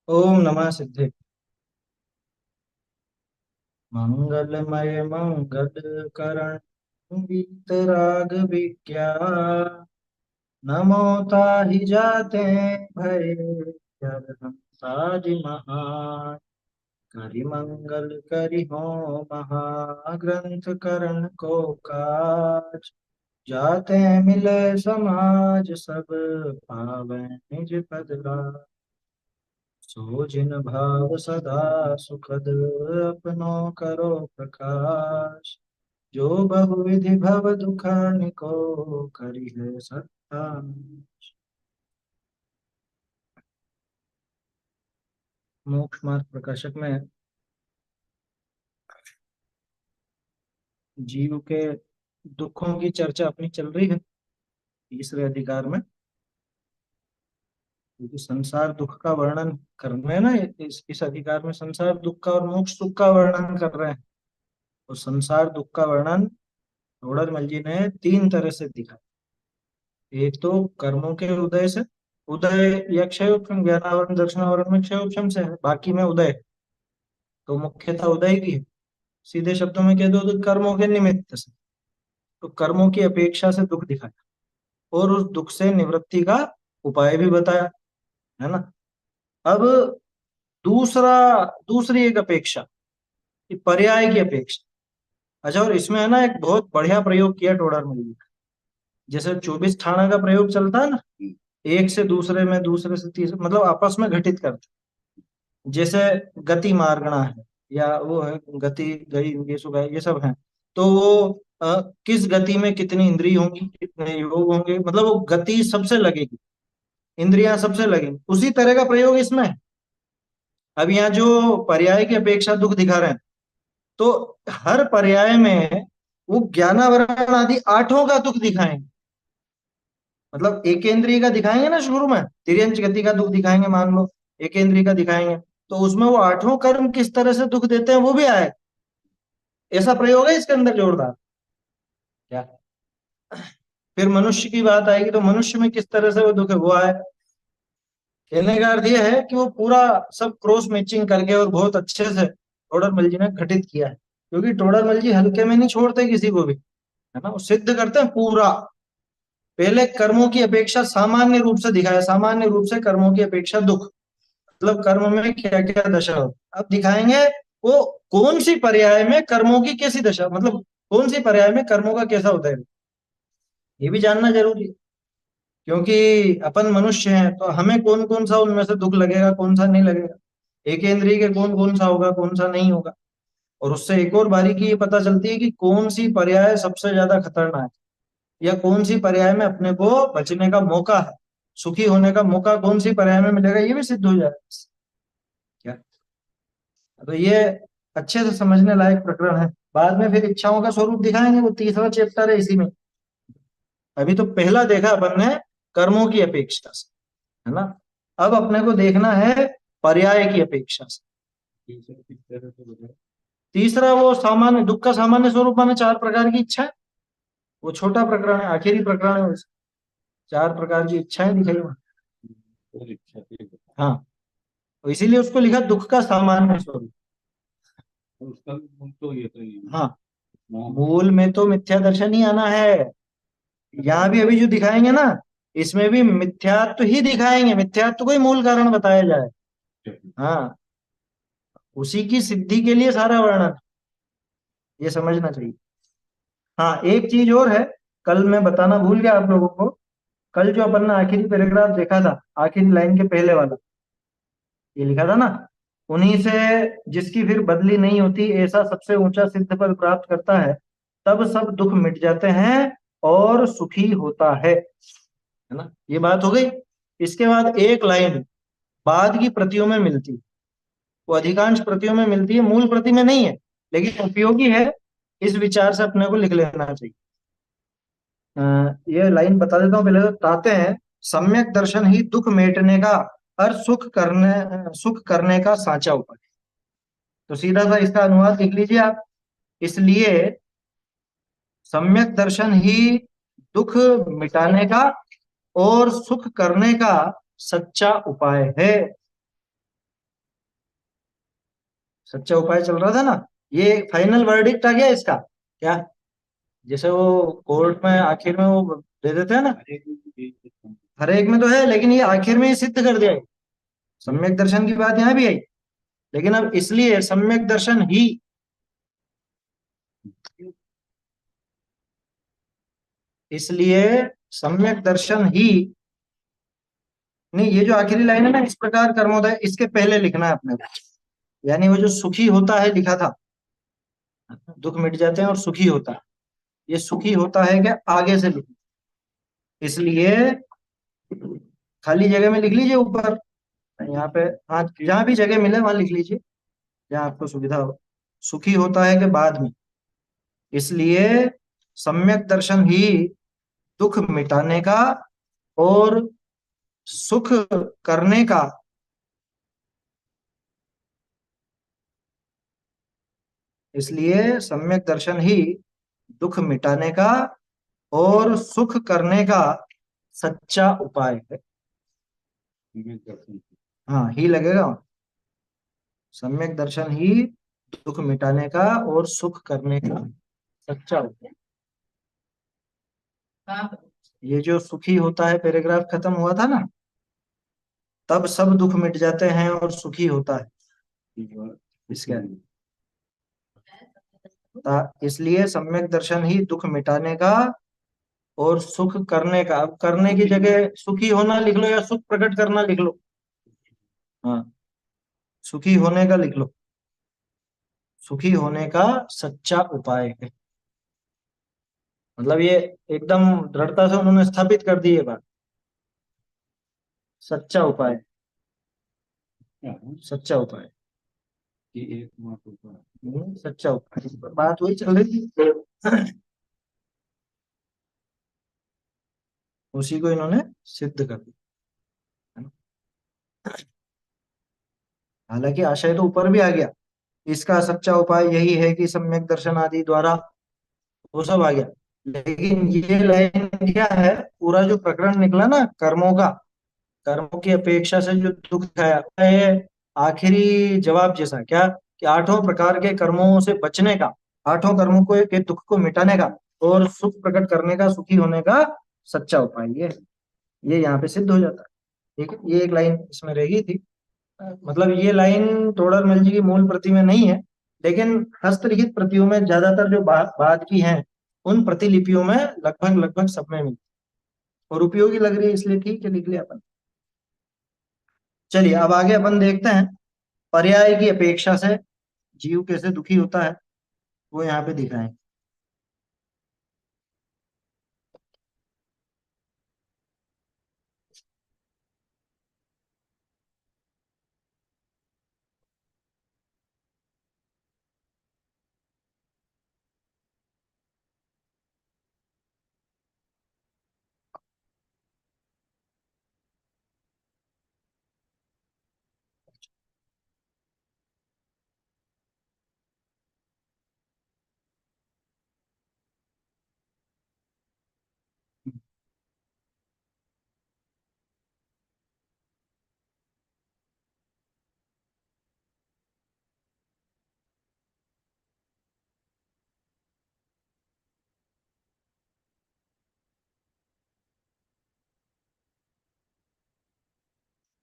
ओम नमः सिद्धे। मंगलमय मंगल करण वीतराग विज्ञान नमो ताहि जाते भय हरहं साज महान करि मंगल करि हो महाग्रंथ करण को काज जाते मिले समाज सब पावै निज पद लाज। सो जिन भाव सदा सुखद अपनो करो प्रकाश जो बहुविधि भव दुखानिको करी है सत्ता। मोक्ष मार्ग प्रकाशक में जीव के दुखों की चर्चा अपनी चल रही है तीसरे अधिकार में, क्योंकि संसार दुख का वर्णन कर रहे हैं ना। इस अधिकार में संसार दुख का और मोक्ष सुख का वर्णन कर रहे हैं। और संसार दुख का वर्णन थोड़रमल जी ने तीन तरह से दिखा। एक तो कर्मों के उदय से, उदय या क्षयोक्षम, ज्ञानावरण दर्शनावरण में क्षयोक्षम से है, बाकी में उदय। तो मुख्यतः उदय की है। सीधे शब्दों में कह दो तो कर्मों के निमित्त से, तो कर्मों की अपेक्षा से दुख दिखाया और उस दुख से निवृत्ति का उपाय भी बताया, है ना। अब दूसरा, दूसरी एक अपेक्षा, कि पर्याय की अपेक्षा। अच्छा, और इसमें है ना एक बहुत बढ़िया प्रयोग किया टोडरमल ने। जैसे 24 ठाणा का प्रयोग चलता है ना, एक से दूसरे में, दूसरे से तीसरे, मतलब आपस में घटित करते। जैसे गति मार्गणा है, या वो है गति गई ये सो गए, ये सब है। तो वो किस गति में कितनी इंद्रिय होंगी, कितने योग होंगे, मतलब वो गति सबसे लगेगी, इंद्रियां सबसे लगेंगी। उसी तरह का प्रयोग इसमें है। अब यहाँ जो पर्याय की अपेक्षा दुख दिखा रहे हैं, तो हर पर्याय में वो ज्ञानावरण आदि आठों का दुख दिखाएंगे। मतलब एकेंद्रिय का दिखाएंगे ना शुरू में, तिर्यंच गति का दुख दिखाएंगे मान लो, एकेंद्रिय का दिखाएंगे, तो उसमें वो आठों कर्म किस तरह से दुख देते हैं वो भी आए। ऐसा प्रयोग है इसके अंदर जोरदार। क्या फिर मनुष्य की बात आएगी तो मनुष्य में किस तरह से वो दुख है वो आए। कहने का अर्थ ये है कि वो पूरा सब क्रॉस मैचिंग करके और बहुत अच्छे से टोडरमल जी ने घटित किया है। क्योंकि टोडरमल जी हल्के में नहीं छोड़ते किसी को भी, है ना। वो सिद्ध करते हैं पूरा। पहले कर्मों की अपेक्षा सामान्य रूप से दिखाया, सामान्य रूप से कर्मों की अपेक्षा दुख, मतलब कर्म में क्या क्या दशा हो। अब दिखाएंगे वो कौन सी पर्याय में कर्मों की कैसी दशा, मतलब कौन सी पर्याय में कर्मों का कैसा उदय हो। ये भी जानना जरूरी है। क्योंकि अपन मनुष्य हैं तो हमें कौन कौन सा उनमें से दुख लगेगा, कौन सा नहीं लगेगा, एक इंद्रिय के कौन कौन सा होगा, कौन सा नहीं होगा। और उससे एक और बारीकी ये पता चलती है कि कौन सी पर्याय सबसे ज्यादा खतरनाक है, या कौन सी पर्याय में अपने को बचने का मौका है, सुखी होने का मौका कौन सी पर्याय में मिलेगा, ये भी सिद्ध हो जाए क्या। तो ये अच्छे से समझने लायक प्रकरण है। बाद में फिर इच्छाओं का स्वरूप दिखाएंगे, वो तीसरा चैप्टर है इसी में। अभी तो पहला देखा अपन ने कर्मों की अपेक्षा से, है ना। अब अपने को देखना है पर्याय की अपेक्षा से। तीसरा वो सामान्य दुख का सामान्य स्वरूप माने चार प्रकार की इच्छा है। वो छोटा प्रकरण है, आखिरी प्रकरण है उसका। चार प्रकार की इच्छाएं दिखाई वहां। हाँ, तो इसीलिए उसको लिखा दुख का सामान्य स्वरूप। हाँ, मूल में तो मिथ्या दर्शन ही आना है। यहाँ भी अभी जो दिखाएंगे ना, इसमें भी मिथ्यात्व ही दिखाएंगे, मिथ्यात्व को ही मूल कारण बताया जाए। हाँ, उसी की सिद्धि के लिए सारा वर्णन, ये समझना चाहिए। हाँ, एक चीज और है, कल मैं बताना भूल गया आप लोगों को। कल जो अपन ने आखिरी पैराग्राफ देखा था, आखिरी लाइन के पहले वाला, ये लिखा था ना, उन्हीं से जिसकी फिर बदली नहीं होती, ऐसा सबसे ऊंचा सिद्ध पद प्राप्त करता है, तब सब दुख मिट जाते हैं और सुखी होता है ना। ये बात हो गई। इसके बाद एक लाइन बाद की प्रतियों में मिलती है। वो अधिकांश प्रतियों में मिलती है, मूल प्रति में नहीं है, लेकिन उपयोगी है। इस विचार से अपने को लिख लेना चाहिए। ये लाइन बता देता हूँ पहले, तो बताते हैं सम्यक दर्शन ही दुख मेटने का और सुख करने का साचा उपाय। तो सीधा सा इसका अनुवाद लिख लीजिए आप। इसलिए सम्यक दर्शन ही दुख मिटाने का और सुख करने का सच्चा उपाय है। सच्चा उपाय चल रहा था ना। ये फाइनल वर्डिक्ट आ गया इसका क्या? जैसे वो कोर्ट में आखिर में वो दे देते हैं ना, हर एक में तो है, लेकिन ये आखिर में ही सिद्ध कर दिया है। सम्यक दर्शन की बात यहाँ भी आई, लेकिन अब इसलिए सम्यक दर्शन ही, इसलिए सम्यक दर्शन ही, नहीं ये जो आखिरी लाइन है ना, इस प्रकार कर्मोदय, इसके पहले लिखना है अपने को। यानी वो जो सुखी होता है लिखा था, दुख मिट जाते हैं और सुखी होता है, ये सुखी होता है क्या आगे से लिख, इसलिए खाली जगह में लिख लीजिए ऊपर, यहाँ पे, हाँ जहाँ भी जगह मिले वहां लिख लीजिए, जहाँ आपको सुविधा हो। सुखी होता है कि बाद में, इसलिए सम्यक दर्शन ही दुख मिटाने का और सुख करने का, इसलिए सम्यक दर्शन ही दुख मिटाने का और सुख करने का सच्चा उपाय है। हाँ ही लगेगा, सम्यक दर्शन ही दुख मिटाने का और सुख करने का सच्चा उपाय। ये जो सुखी होता है पैराग्राफ खत्म हुआ था ना, तब सब दुख मिट जाते हैं और सुखी होता है, इसके इसलिए सम्यक दर्शन ही दुख मिटाने का और सुख करने का, अब करने की जगह सुखी होना लिख लो या सुख प्रकट करना लिख लो, हाँ सुखी होने का लिख लो, सुखी होने का सच्चा उपाय है। मतलब ये एकदम दृढ़ता से उन्होंने स्थापित कर दी ये बात, सच्चा उपाय, सच्चा उपाय, सच्चा उपाय, बात वही चल रही थी, उसी को इन्होंने सिद्ध कर दिया, है ना? हालांकि आशय तो ऊपर भी आ गया, इसका सच्चा उपाय यही है कि सम्यक दर्शन आदि द्वारा, वो सब आ गया, लेकिन ये लाइन क्या है, पूरा जो प्रकरण निकला ना कर्मों का, कर्मों की अपेक्षा से जो दुख है, ये आखिरी जवाब जैसा क्या, कि आठों प्रकार के कर्मों से बचने का, आठों कर्मों को के दुख को मिटाने का और सुख प्रकट करने का, सुखी होने का सच्चा उपाय ये यहाँ पे सिद्ध हो जाता है। ठीक है, ये एक लाइन इसमें रह गई थी। मतलब ये लाइन तोड़र मल जी की मूल प्रति में नहीं है, लेकिन हस्तलिखित प्रतियों में ज्यादातर जो बाद की हैं, उन प्रतिलिपियों में लगभग लगभग सब में मिलती है। और उपयोगी लग रही है इसलिए ठीक है, लिख लिया अपन। चलिए अब आगे अपन देखते हैं, पर्याय की अपेक्षा से जीव कैसे दुखी होता है, वो यहाँ पे दिखाएं।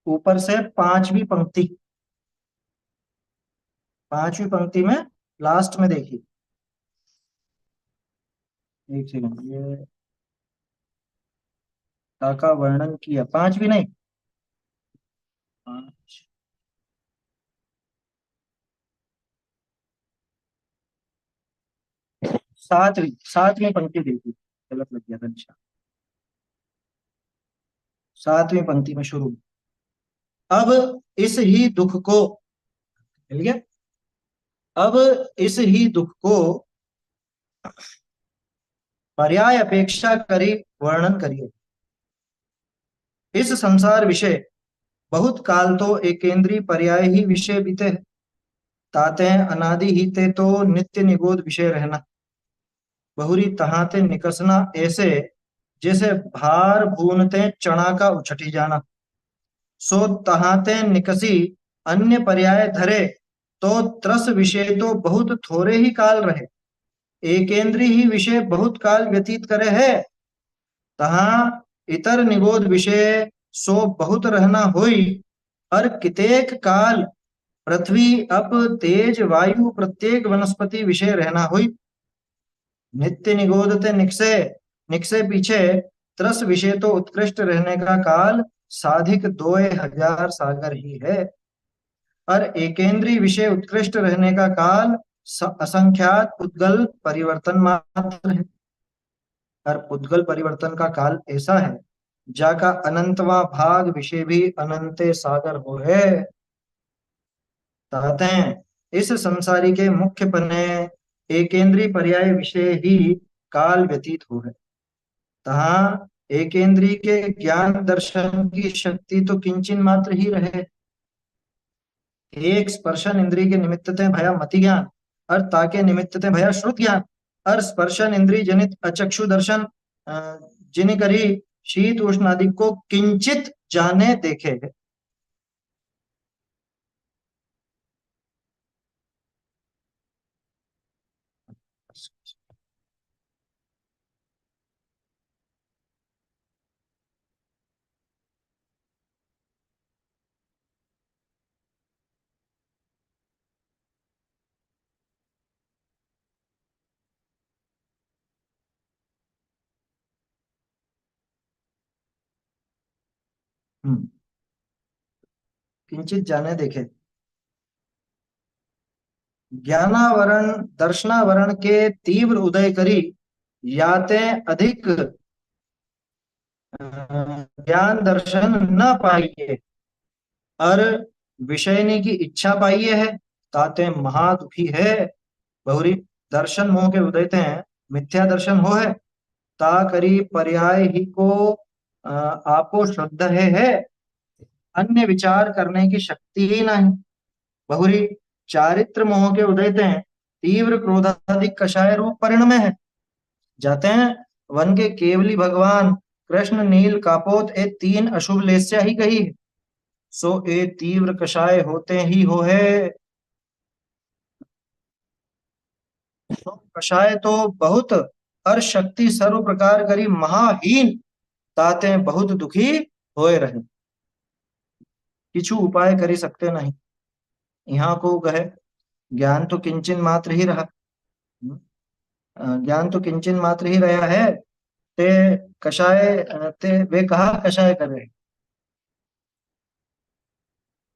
ऊपर से पांचवी पंक्ति, पांचवी पंक्ति में लास्ट में देखिए, एक सेकंड, ये का वर्णन किया, पांचवी नहीं, पांच, सातवीं, सातवीं पंक्ति देखिए, गलत लग गया था निशान, सातवीं पंक्ति में शुरू, अब इस ही दुख को, मिल गया, अब इस ही दुख को पर्याय अपेक्षा करी वर्णन करिए। इस संसार विषय बहुत काल तो एक केंद्रीय पर्याय ही विषय बीते है, ताते अनादि ही ते तो नित्य निगोद विषय रहना, बहुरी तहाते निकसना ऐसे, जैसे भार भूनते चना का उछटी जाना, सो तहाते निकसी अन्य पर्याय धरे, तो त्रस विषय तो बहुत थोड़े ही काल रहे, एकेंद्री ही विषय बहुत काल व्यतीत करे है। तहाँ इतर निगोद विषय सो बहुत रहना होई, और कितेक काल पृथ्वी अप तेज वायु प्रत्येक वनस्पति विषय रहना हुई। नित्य निगोदते निक्षय, निक्षय पीछे त्रस विषय तो उत्कृष्ट रहने का काल साधिक 2000 सागर ही है, और एकेंद्रीय विषय उत्कृष्ट रहने का काल असंख्यात उद्गल परिवर्तन मात्र है। और उद्गल परिवर्तन का काल ऐसा है जाका अनंतवा भाग विषय भी अनंते सागर हो है। कहते हैं इस संसारी के मुख्य पन्ने एकेंद्रीय पर्याय विषय ही काल व्यतीत हो है। तहाँ एकेंद्रीय के ज्ञान दर्शन की शक्ति तो किंचन मात्र ही रहे। एक स्पर्शन इंद्रिय के निमित्तते भया मति ज्ञान, और ताके निमित्तते भया श्रुत ज्ञान, और स्पर्शन इंद्रिय जनित अचक्षु दर्शन जिन करी शीत उष्ण आदि को किंचित जाने देखे है। हम्म, किंचित जाने देखे। ज्ञानावरण दर्शनावरण के तीव्र उदय करी, याते अधिक ज्ञान दर्शन न पाइए, और विषयनी की इच्छा पाइए है, ताते महादुखी है। बहुरी दर्शन मोह के उदयते हैं, मिथ्या दर्शन हो है, ता करी पर्याय ही को आपो शुद्ध है, अन्य विचार करने की शक्ति ही नहीं। बहुरी चारित्र मोह के उदयते हैं, तीव्र क्रोधाधिक कषाय रूप परिणय है, जाते हैं वन के केवली भगवान कृष्ण नील कापोत ए तीन अशुभ लेस्या ही कही है, सो ए तीव्र कषाय होते ही हो है। तो कषाय तो बहुत, और शक्ति सर्व प्रकार करी महाहीन, ताते बहुत दुखी होए रहे, किछु उपाय करी सकते नहीं। यहाँ को कहे ज्ञान तो किंचन मात्र ही रहा, ज्ञान तो किंचन मात्र ही रहा है, ते कषाय ते वे कहा कषाय करे।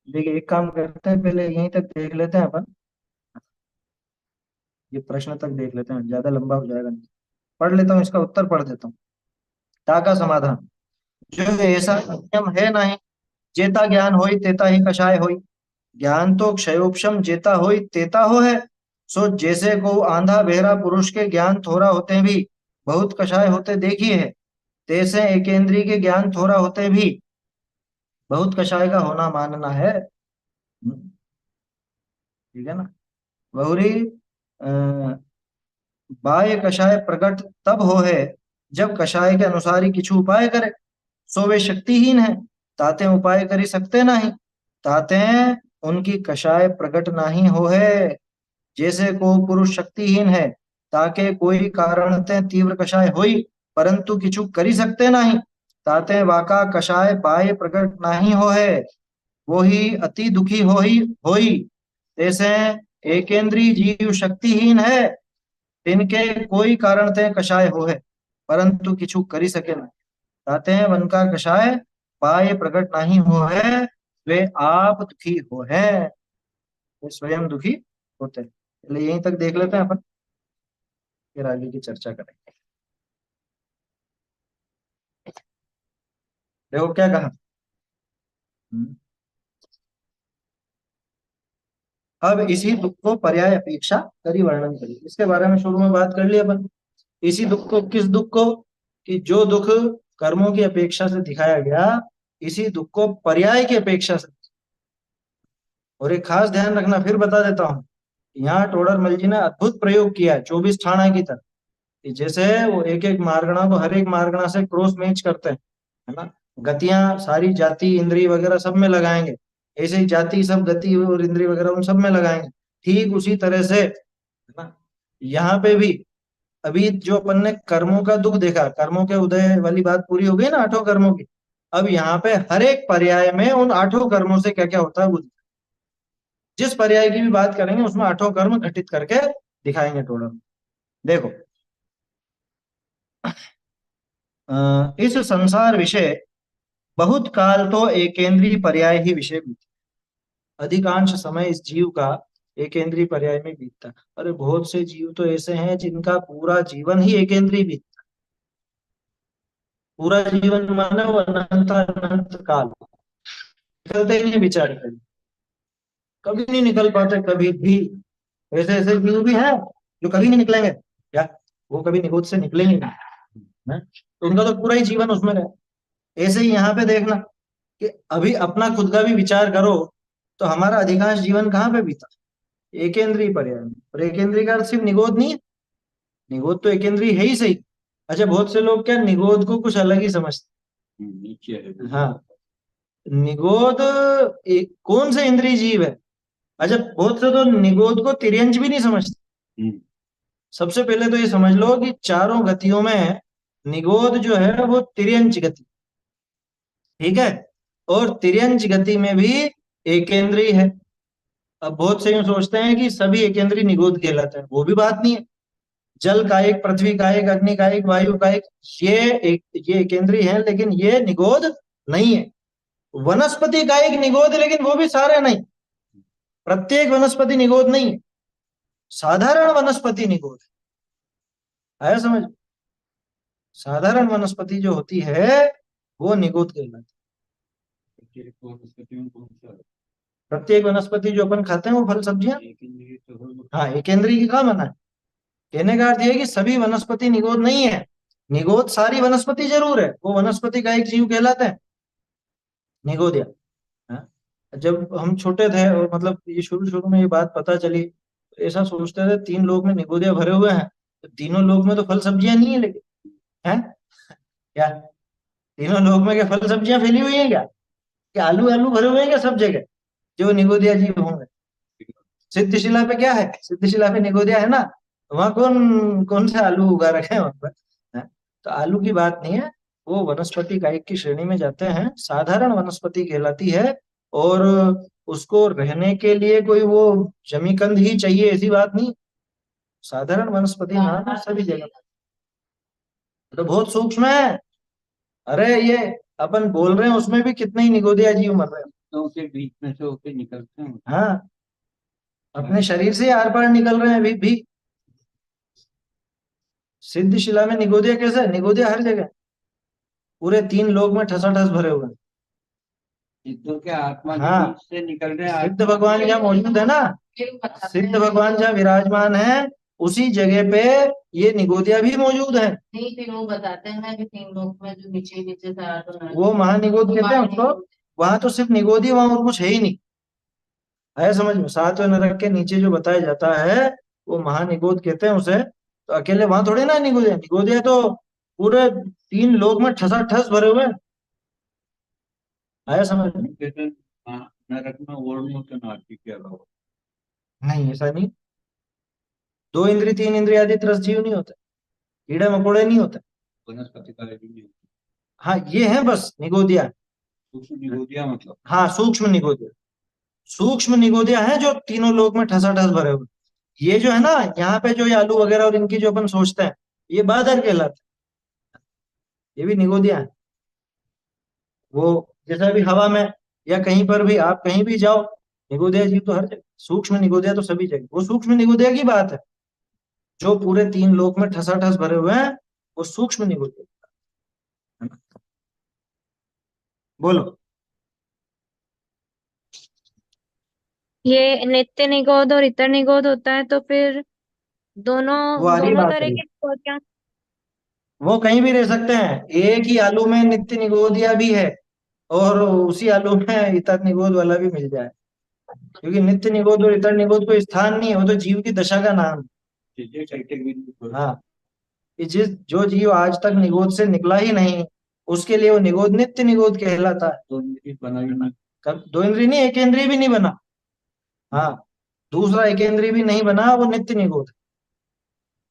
देखिए एक काम करते हैं, पहले यहीं तक देख लेते हैं अपन, ये प्रश्न तक देख लेते हैं, ज्यादा लंबा हो जाएगा नहीं। पढ़ लेता हूँ, इसका उत्तर पढ़ देता हूँ। ता का समाधान, जो ऐसा नियम है नहीं, जेता ज्ञान होई तेता ही कषाय होई। ज्ञान तो क्षयोपशम जेता होई तेता हो है। सो जैसे को आंधा बहरा पुरुष के ज्ञान थोड़ा होते भी बहुत कषाय होते देखी है, तैसे एकेंद्रीय के ज्ञान थोड़ा होते भी बहुत कषाय का होना मानना है। ठीक है ना। बहुरी बाह्य कषाय प्रकट तब हो है, जब कषाय के अनुसार ही किछु उपाय करे, सो वे शक्तिहीन है, ताते उपाय करी सकते नहीं, ताते उनकी कषाय प्रकट नहीं हो है। जैसे को पुरुष शक्तिहीन है, ताके कोई कारण ते तीव्र कषाय होई, परंतु किछु करी सकते नहीं, ताते वाका कषाय बाह्य प्रकट नहीं हो है, वो ही अति दुखी होई। जैसे एकेंद्रीय जीव शक्तिहीन है, तिनके कोई कारण ते कषाय हो है, परंतु किछु करी सके नहीं, कहते हैं वन का कषाय बाह्य प्रकट नहीं हो है, वे आप दुखी हो है, वे स्वयं दुखी होते हैं। चलिए यहीं तक देख लेते हैं अपन, फिर आगे की चर्चा करेंगे। देखो क्या कहा। हम्म। अब इसी दुख को पर्याय अपेक्षा करी वर्णन करी, इसके बारे में शुरू में बात कर ली अपन। इसी दुख को, किस दुख को, कि जो दुख कर्मों की अपेक्षा से दिखाया गया, इसी दुख को पर्याय की अपेक्षा से। और एक खास ध्यान रखना, फिर बता देता हूँ, यहाँ टोडरमल जी ने अद्भुत प्रयोग किया है 24 ठाणा की तरह, कि जैसे वो एक एक मार्गणा को हर एक मार्गणा से क्रॉस मैच करते हैं, है ना, गतियां सारी जाति इंद्रिय वगैरह सब में लगाएंगे, ऐसे ही जाति सब गति और इंद्रिय वगैरह उन सब में लगाएंगे। ठीक उसी तरह से, है ना, यहाँ पे भी अभी जो अपन ने कर्मों का दुख देखा, कर्मों के उदय वाली बात पूरी हो गई ना, आठों कर्मों की। अब यहाँ पे हर एक पर्याय में उन आठों कर्मों से क्या क्या होता है वो, जिस पर्याय की भी बात करेंगे उसमें आठों कर्म घटित करके दिखाएंगे टोटल। देखो, इस संसार विषय बहुत काल तो एकेंद्रीय पर्याय ही विषय बीती। अधिकांश समय इस जीव का एकेंद्रीय पर्याय में बीतता है। अरे बहुत से जीव तो ऐसे हैं जिनका पूरा जीवन ही एकेंद्रीय बीतता है। पूरा जीवन माने वो अनंत अनंत काल निकलते ही नहीं बेचारे, कभी नहीं निकल पाते कभी भी। ऐसे ऐसे जीव भी हैं जो कभी नहीं निकलेंगे, क्या वो कभी निगोद से निकलेंगे नहीं, है? तो उनका तो पूरा ही जीवन उसमें रहे। ऐसे ही यहाँ पे देखना कि अभी अपना खुद का भी विचार करो, तो हमारा अधिकांश जीवन कहाँ पे बीता, एकेंद्रीय पर्याय में। और एकेंद्रीय का अर्थ सिर्फ निगोद नहीं है, निगोद तो एकेंद्रीय है ही सही। अच्छा, बहुत से लोग क्या निगोद को कुछ अलग ही समझते नीचे है। हैं। हाँ, निगोद कौन से इंद्रिय जीव है। अच्छा, बहुत से तो निगोद को तिर्यंच भी नहीं समझते। सबसे पहले तो ये समझ लो कि चारों गतियों में निगोद जो है वो तिर्यंच गति, ठीक है। और तिर्यंच गति में भी एकेंद्रीय है। अब बहुत से यूं सोचते हैं कि सभी एकेंद्रीय निगोद कहलाते हैं, वो भी बात नहीं है। जल का एक, पृथ्वी का एक, अग्नि का एक, वायु का एक, ये एक, ये एकेंद्रीय है लेकिन ये निगोद नहीं है। वनस्पति का एक निगोद है लेकिन वो भी सारे नहीं, प्रत्येक वनस्पति निगोद नहीं है, साधारण वनस्पति निगोद है। आया समझ? साधारण वनस्पति जो होती है वो निगोद कहलाती है। प्रत्येक वनस्पति जो अपन खाते हैं वो फल सब्जियां, हाँ एकेंद्रीय की कहा मना है। कहने का अर्थ ये है कि सभी वनस्पति निगोद नहीं है। निगोद सारी वनस्पति जरूर है, वो वनस्पति का एक जीव कहलाता है निगोदिया। हाँ? जब हम छोटे थे और मतलब ये शुरू शुरू में ये बात पता चली, तो ऐसा सोचते थे तीन लोग में निगोदिया भरे हुए हैं, तो तीनों लोग में तो फल सब्जियां नहीं है, लेकिन है क्या, तीनों लोग में क्या फल सब्जियां फैली हुई हैं क्या? क्या आलू आलू भरे हुए हैं क्या सब जगह, जो निगोदिया जीव होंगे? सिद्धशिला पे क्या है, सिद्धशिला पे निगोदिया है ना, वहां कौन कौन से आलू उगा रखे हैं वहां पर, हैं? तो आलू की बात नहीं है, वो वनस्पति का एक की श्रेणी में जाते हैं, साधारण वनस्पति कहलाती है। और उसको रहने के लिए कोई वो जमीकंद ही चाहिए ऐसी बात नहीं, साधारण वनस्पति नाम है सभी जगह। तो बहुत सूक्ष्म है। अरे ये अपन बोल रहे हैं उसमें भी कितने ही निगोदिया जीव मर रहे हैं। तो के बीच में से होके निकलते हैं। हाँ, अपने शरीर से आर पार निकल रहे हैं अभी भी। सिद्धशिला में निगोदिया कैसे है? निगोदिया हर जगह, पूरे तीन लोक में ठसाठस भरे हुए हैं। सिद्धों के आत्मा के हाँ, बीच से निकल रहे हैं। सिद्ध भगवान जहाँ मौजूद है ना, सिद्ध भगवान जहाँ विराजमान है, उसी जगह पे ये निगोदिया भी मौजूद है। नहीं, फिर वो बताते हैं कि तीन लोग में जो नीचे नीचे से वो महानिगोद कहते हैं उसको। वहां तो सिर्फ निगोदी, वहां और कुछ है ही नहीं। है समझ में? सातवें नरक के नीचे जो बताया जाता है वो महानिगोद कहते हैं उसे। तो अकेले वहां थोड़ी ना निगोदिया, निगोदिया तो पूरे तीन लोक में ठसाठस भरे हुए हैं। आया समझ में? कहते हैं, हाँ, नरक में और नहीं होते नाटकी के अलावा। नहीं, ऐसा नहीं। दो इंद्री तीन इंद्रिय आदि त्रस जीव नहीं होते, कीड़े मकोड़े नहीं होते। वनस्पति का भी नहीं होता। हाँ, ये है बस निगोदिया। सूक्ष्म निगोदिया मतलब। हाँ, सूक्ष्म निगोदिया, सूक्ष्म निगोदिया है जो तीनों लोक में ठसाठस भरे हुए। ये जो है ना, यहाँ पे जो ये आलू वगैरह और इनकी जो अपन सोचते हैं, ये बादर कहलाते हैं, ये भी निगोदिया है। वो जैसे अभी हवा में या कहीं पर भी आप कहीं भी जाओ, निगोदिया जीव तो हर जगह, सूक्ष्म निगोदिया तो सभी जगह। वो सूक्ष्म निगोदिया की बात है, जो पूरे तीन लोक में ठसाठस भरे हुए हैं, वो सूक्ष्म निगोदिया है ना? बोलो। ये नित्य निगोद और इतर निगोद होता है, तो फिर दोनों वो आ रही दोनों बात तरह है, के निगोद क्या? वो कहीं भी रह सकते हैं। एक ही आलू में नित्य निगोदिया भी है और उसी आलू में इतर निगोद वाला भी मिल जाए, क्योंकि नित्य निगोद और इतर निगोद कोई स्थान नहीं है, वो तो जीव की दशा का नाम है। हाँ, कि जिस जो जीव आज तक निगोद से निकला ही नहीं, उसके लिए वो निगोद नित्य निगोद कहलाता है। तो बना ही नहीं। दो इंद्रिय नहीं, एक इंद्रिय भी नहीं बना। हाँ, दूसरा एक इंद्रिय भी नहीं बना, वो नित्य निगोद है।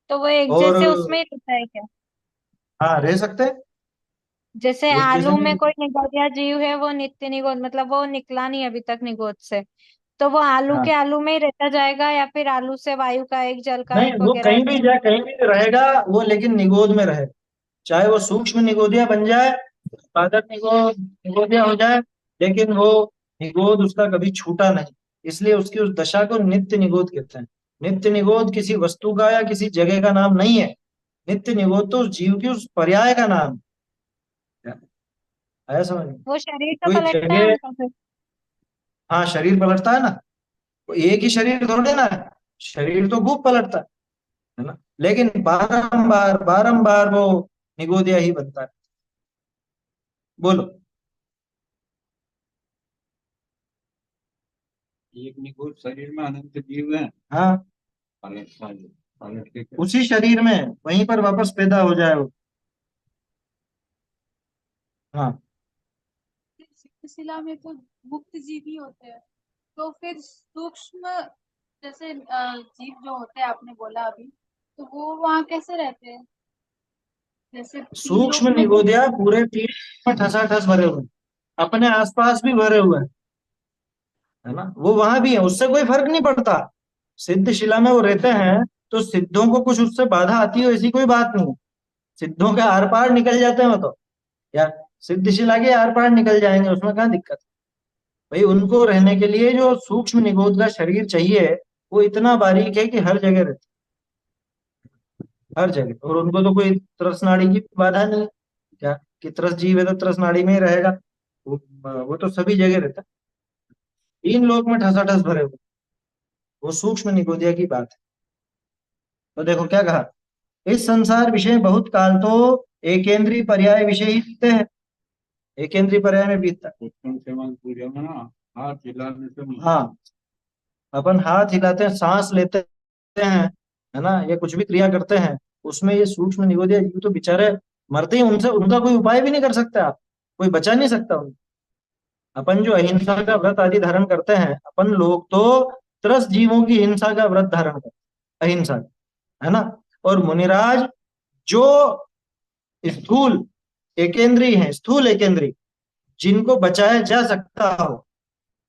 तो वो एक और जैसे उसमें ही रहता है क्या? हाँ, रह सकते हैं, जैसे एक जैसे आलू नहीं। में कोई निगोदिया जीव है, वो नित्य निगोद मतलब वो निकला नहीं अभी तक निगोद से, तो वो आलू के हाँ, आलू में ही रहता जाएगा, या फिर आलू से वायु का एक, जल का नहीं, एक वो वगैरह कहीं ऐसा? भी जाए, कहीं भी रहेगा वो, लेकिन निगोद में रहेगा। चाहे वो सूक्ष्म निगोदिया बन जाए, उत्पादक निगोदिया हो जाए, लेकिन वो निगोद उसका कभी छूटा नहीं। इसलिए उसकी उस दशा को नित्य निगोद कहते हैं। नित्य निगोद किसी वस्तु का या किसी जगह का नाम नहीं है। नित्य निगोद तो उस जीव की उस पर्याय का नाम है। आया समझ में? वो शरीर तो कोई पलटता है जगह, उनका फिर? हाँ, शरीर पलटता है ना। वो एक ही शरीर थोड़े ना है, शरीर तो खूब पलटता है ना, लेकिन बारंबार बारंबार वो निगोदिया ही बनता है। बोलो। एक निगोद शरीर में अनंत जीव है। हाँ, पलट पलट के उसी शरीर में वहीं पर वापस पैदा हो जाए वो। हाँ, शिला में तो मुक्त जीव ही होते हैं, तो फिर सूक्ष्म जैसे जीव जो होते हैं आपने बोला अभी, तो वो वहाँ कैसे रहते हैं? जैसे तीन लोक सूक्ष्म में तो निगोदिया पूरे तीन में ठसाठस भरे हुए हैं, अपने आसपास भी भरे हुए हैं, है ना। वो वहां भी है, उससे कोई फर्क नहीं पड़ता। सिद्ध शिला में वो रहते हैं, तो सिद्धों को कुछ उससे बाधा आती हो ऐसी कोई बात नहीं है। सिद्धों के आर पार निकल जाते हैं वो तो, यार, सिद्ध शिला के आर पार निकल जाएंगे, उसमें कहाँ दिक्कत है। भाई, उनको रहने के लिए जो सूक्ष्म निगोद का शरीर चाहिए, वो इतना बारीक है कि हर जगह रहता है, हर जगह। और उनको तो कोई तरस नाड़ी की बाधा नहीं है, क्या, कि तरस जीव है तो तरस नाड़ी में ही रहेगा। वो तो सभी जगह रहता है। तीन लोक में ठसाठस भरे हुए, वो सूक्ष्म निगोदिया की बात है। तो देखो क्या कहा, इस संसार विषय बहुत काल तो एकेंद्रीय पर्याय विषय ही बीते हैं। एकेंद्रीय पर्याय में बीतता है। उत्तम सेवन पूजा में ना हाथ हिलाने से नहीं। हाँ, अपन हाथ हिलाते हैं, सांस लेते हैं, है ना, या कुछ भी क्रिया करते हैं, उसमें ये सूक्ष्म निगोदिया जीव तो बेचारे मरते ही, उनसे उनका कोई उपाय भी नहीं कर सकते आप, कोई बचा नहीं सकता उनको। अपन जो अहिंसा का व्रत आदि धारण करते हैं, अपन लोग तो त्रस्त जीवों की हिंसा का व्रत धारण करते हैं, अहिंसा का, है ना। और मुनिराज जो स्थूल एकेंद्रीय हैं, स्थूल एकेंद्रीय, जिनको बचाया जा सकता हो,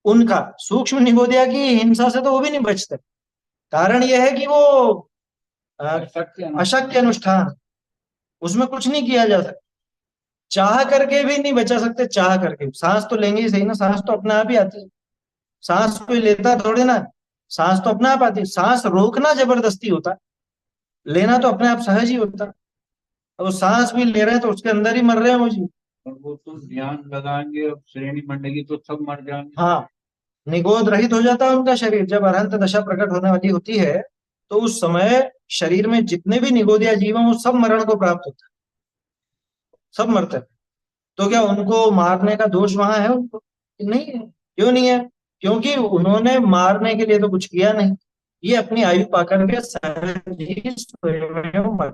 उनका सूक्ष्म निगोदिया की हिंसा से तो वो भी नहीं बचते। कारण यह है कि वो अशक्य अनुष्ठान, उसमें कुछ नहीं किया जा सकता। चाह करके भी नहीं बचा सकते, चाह करके सांस तो लेंगे ही सही ना, सांस तो अपने आप ही आती है। सांस कोई लेता थोड़ी ना, सांस तो अपने आप आती है। सांस रोकना जबरदस्ती होता है, लेना तो अपने आप सहज ही होता है। अब वो सांस भी ले रहे हैं तो उसके अंदर ही मर रहे हैं वो जी। और वो तो ध्यान लगाएंगे, अब श्रेणी मंडली तो सब मर जाएंगे। हाँ, निगोद रहित हो जाता है उनका शरीर। जब अरहंत दशा प्रकट होने वाली होती है, तो उस समय शरीर में जितने भी निगोदिया जीव हैं वो सब मरण को प्राप्त होते हैं, सब मरते हैं। तो क्या उनको मारने का दोष वहां है उनको? नहीं है। क्यों नहीं है? क्योंकि उन्होंने मारने के लिए तो कुछ किया नहीं, ये अपनी आयु पाकर के सहज ही स्वयं मर,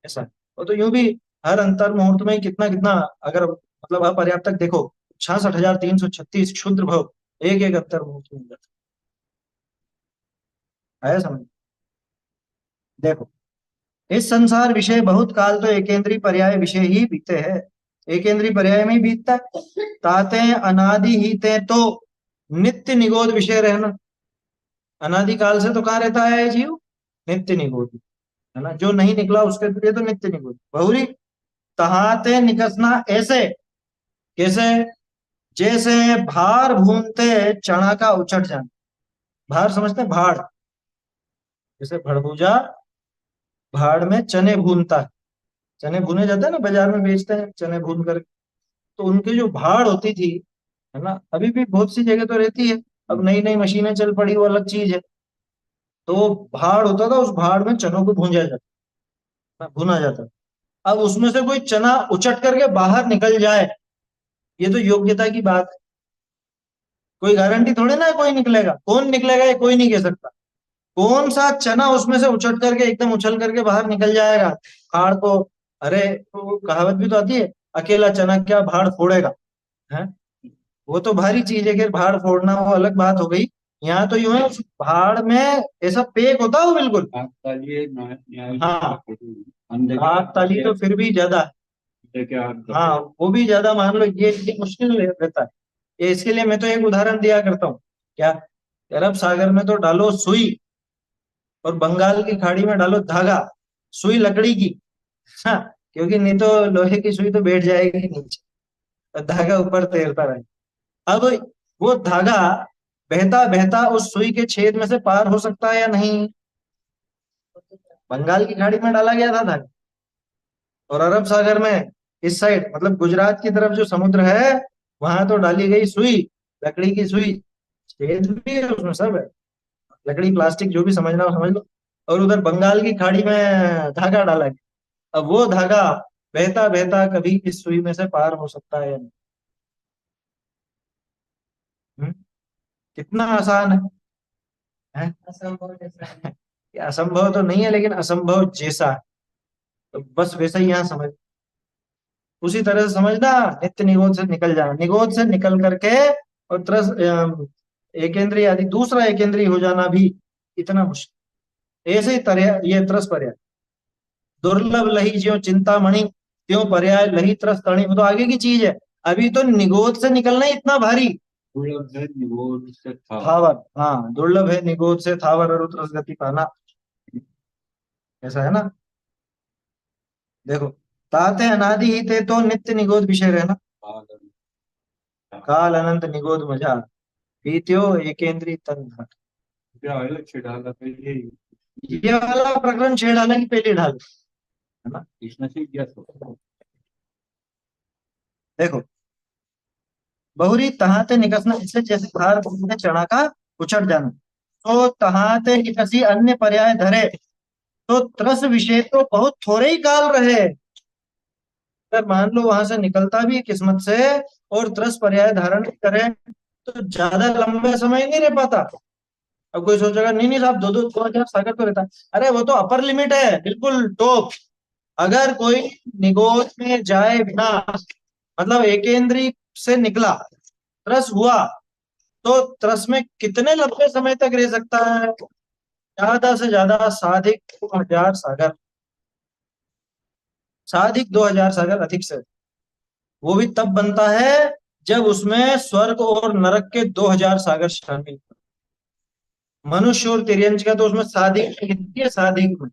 ऐसा है। वो तो यूं भी हर अंतर मुहूर्त में कितना कितना, अगर मतलब अपर्याप्त तक देखो, 66,336 क्षुद्र भव एक एक अंतर मुहूर्त में हो जाता है। आया समझ? देखो, इस संसार विषय बहुत काल तो एकेंद्रीय पर्याय विषय ही बीते हैं, एकेंद्रीय पर्याय में ही बीतता है। ताते अनादि ही ते तो नित्य निगोद विषय रहना। अनादि काल से तो कहाँ रहता है ये जीव? नित्य निगोद, है ना। जो नहीं निकला उसके लिए तो नित्य निगोद बहुरी। तहाते निकसना ऐसे, कैसे? जैसे भार भूनते चना का उचट जाना। भार समझते हैं? भाड़, जैसे भड़भूजा भाड़ में चने भूनता है, चने भुने जाते हैं ना, बाजार में बेचते हैं चने भून कर। तो उनकी जो भाड़ होती थी, है ना, अभी भी बहुत सी जगह तो रहती है। अब नई नई मशीनें चल पड़ी, वो अलग चीज है। तो वो भाड़ होता था, उस भाड़ में चनों को भूंजा जाता, भुना जाता। अब उसमें से कोई चना उचट करके बाहर निकल जाए, ये तो योग्यता की बात है। कोई गारंटी थोड़ी ना है कोई निकलेगा, कौन निकलेगा ये कोई नहीं कह सकता। कौन सा चना उसमें से उछट करके एकदम उछल करके बाहर निकल जाएगा भाड़ को? अरे, तो कहावत भी तो आती है, अकेला चना क्या भाड़ फोड़ेगा, है। वो तो भारी चीज है, खैर भाड़ फोड़ना वो अलग बात हो गई। यहाँ तो यूं है, उस भाड़ में ऐसा पेक होता है वो बिल्कुल। आग तालिए न्याय हाँ, अंधे के आग ताली तो फिर भी ज्यादा है। अंधे के आग हाँ, वो भी ज्यादा मान लो, ये मुश्किल रहता है। ये इसके लिए मैं तो एक उदाहरण दिया करता हूँ। क्या? अरब सागर में तो डालो सुई, और बंगाल की खाड़ी में डालो धागा। सुई लकड़ी की, हाँ, क्योंकि नहीं तो लोहे की सुई तो बैठ जाएगी नीचे, और धागा ऊपर तैरता रहे। अब वो धागा बहता बहता उस सुई के छेद में से पार हो सकता है या नहीं? बंगाल की खाड़ी में डाला गया था धागा, और अरब सागर में इस साइड, मतलब गुजरात की तरफ जो समुद्र है, वहां तो डाली गई सुई, लकड़ी की सुई। छेद भी है उसमें, सब है, लकड़ी प्लास्टिक जो भी समझना हो समझ लो। और उधर बंगाल की खाड़ी में धागा डाला गया। अब वो धागा बहता बहता कभी इस सुई में से पार हो सकता है या नहीं? हम्म? कितना आसान है? असंभव जैसा है। ये असंभव तो नहीं है, लेकिन असंभव जैसा है। तो बस वैसा ही यहाँ समझ, उसी तरह से समझना। नित्य निगोद से निकल जाना, निगोद से निकल करके और एकेंद्रीय आदि दूसरा एकेंद्रीय हो जाना भी इतना मुश्किल। ऐसे ही तरह ये त्रस पर्याय, दुर्लभ लही ज्यों चिंतामणि, त्यों पर्याय लही त्रस तणी, वो तो आगे की चीज है। अभी तो निगोद से निकलना ही इतना भारी। दुर्लभ है निगोद से था। थावर, हाँ, दुर्लभ है निगोद से थावर और उत्रस गति पाना, ऐसा है ना। देखो, ताते अनादि ही थे तो नित्य निगोद विषय रहना, काल अनंत निगोद मजा, पीत्यो एकेंद्री तन घाट। क्या अलग से डाला था ये वाला प्रकरण छेड़ाने की पहली ढाल है ना। इसमें से क्या सोचा? देखो, बहुरी तहाते निकसना, इससे जैसे धार में चढ़ा का उछट जाना। तो तहाते निकसी अन्य पर्याय धरे, तो त्रस विषय तो बहुत थोड़े ही काल रहे। अगर मान लो वहां से निकलता भी है किस्मत से, और त्रस पर्याय धारण करे, तो ज्यादा लंबे समय नहीं रह पाता। अब कोई सोचेगा नहीं नहीं साहब, 2-2 सागर तो रहता है। अरे वो तो अपर लिमिट है, बिल्कुल टॉप। अगर कोई निगोद में जाए बिना, मतलब एकेंद्री से निकला, त्रस हुआ, तो त्रस में कितने लंबे समय तक रह सकता है? ज्यादा से ज्यादा साधिक 2000 सागर, साधिक 2000 सागर, अधिक से। वो भी तब बनता है जब उसमें स्वर्ग और नरक के 2000 सागर शामिल। मनुष्य और तिर्यंच का तो उसमें साधिक कितनी है, साधिक में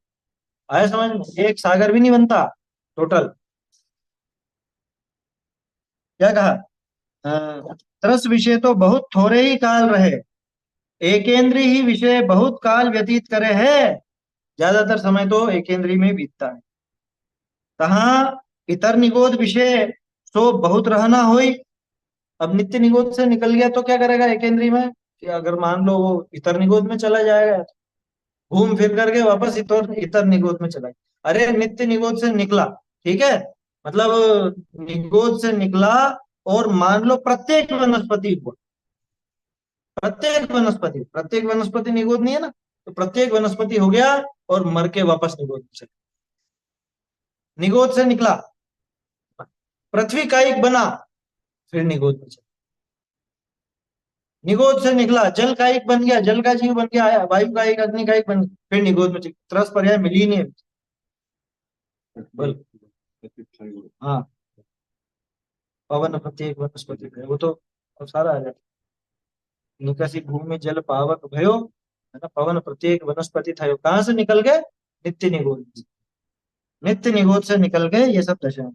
आया समझ में, एक सागर भी नहीं बनता टोटल। क्या कहा? त्रस विषय तो बहुत थोड़े ही काल रहे, एकेंद्री ही विषय बहुत काल व्यतीत करे है। ज्यादातर समय तो एकेंद्री में बीतता है। तहाँ इतर निगोद विषय सो बहुत रहना होई। अब नित्य निगोद से निकल गया तो क्या करेगा एकेंद्री में? कि अगर मान लो वो इतर निगोद में चला जाएगा, घूम फिर करके वापस इतर इतर निगोद में चला गया। अरे नित्य निगोद से निकला, ठीक है, मतलब निगोद से निकला, और मान लो प्रत्येक वनस्पति हुआ, प्रत्येक वनस्पति निगोद नहीं है ना, तो प्रत्येक वनस्पति हो गया, और मर के वापस निगोद में चला। निगोद से निकला, पृथ्वी का एक बना, फिर निगोद में चला। निगोद से निकला, जल का एक बन गया, जल का जीव बन गया, आया वायु का एक, अग्नि का एक बन गया, फिर निगोद में चला। त्रस पर्याय मिली ही नहीं। बोल। हाँ, पवन प्रत्येक वनस्पति है, वो तो अब सारा आ जाता। निकसी भूमि जल पावक भयो, है ना, पवन प्रत्येक वनस्पति थयो। कहाँ से निकल गए? नित्य निगोद से। नित्य निगोद से निकल गए, ये सब दशा।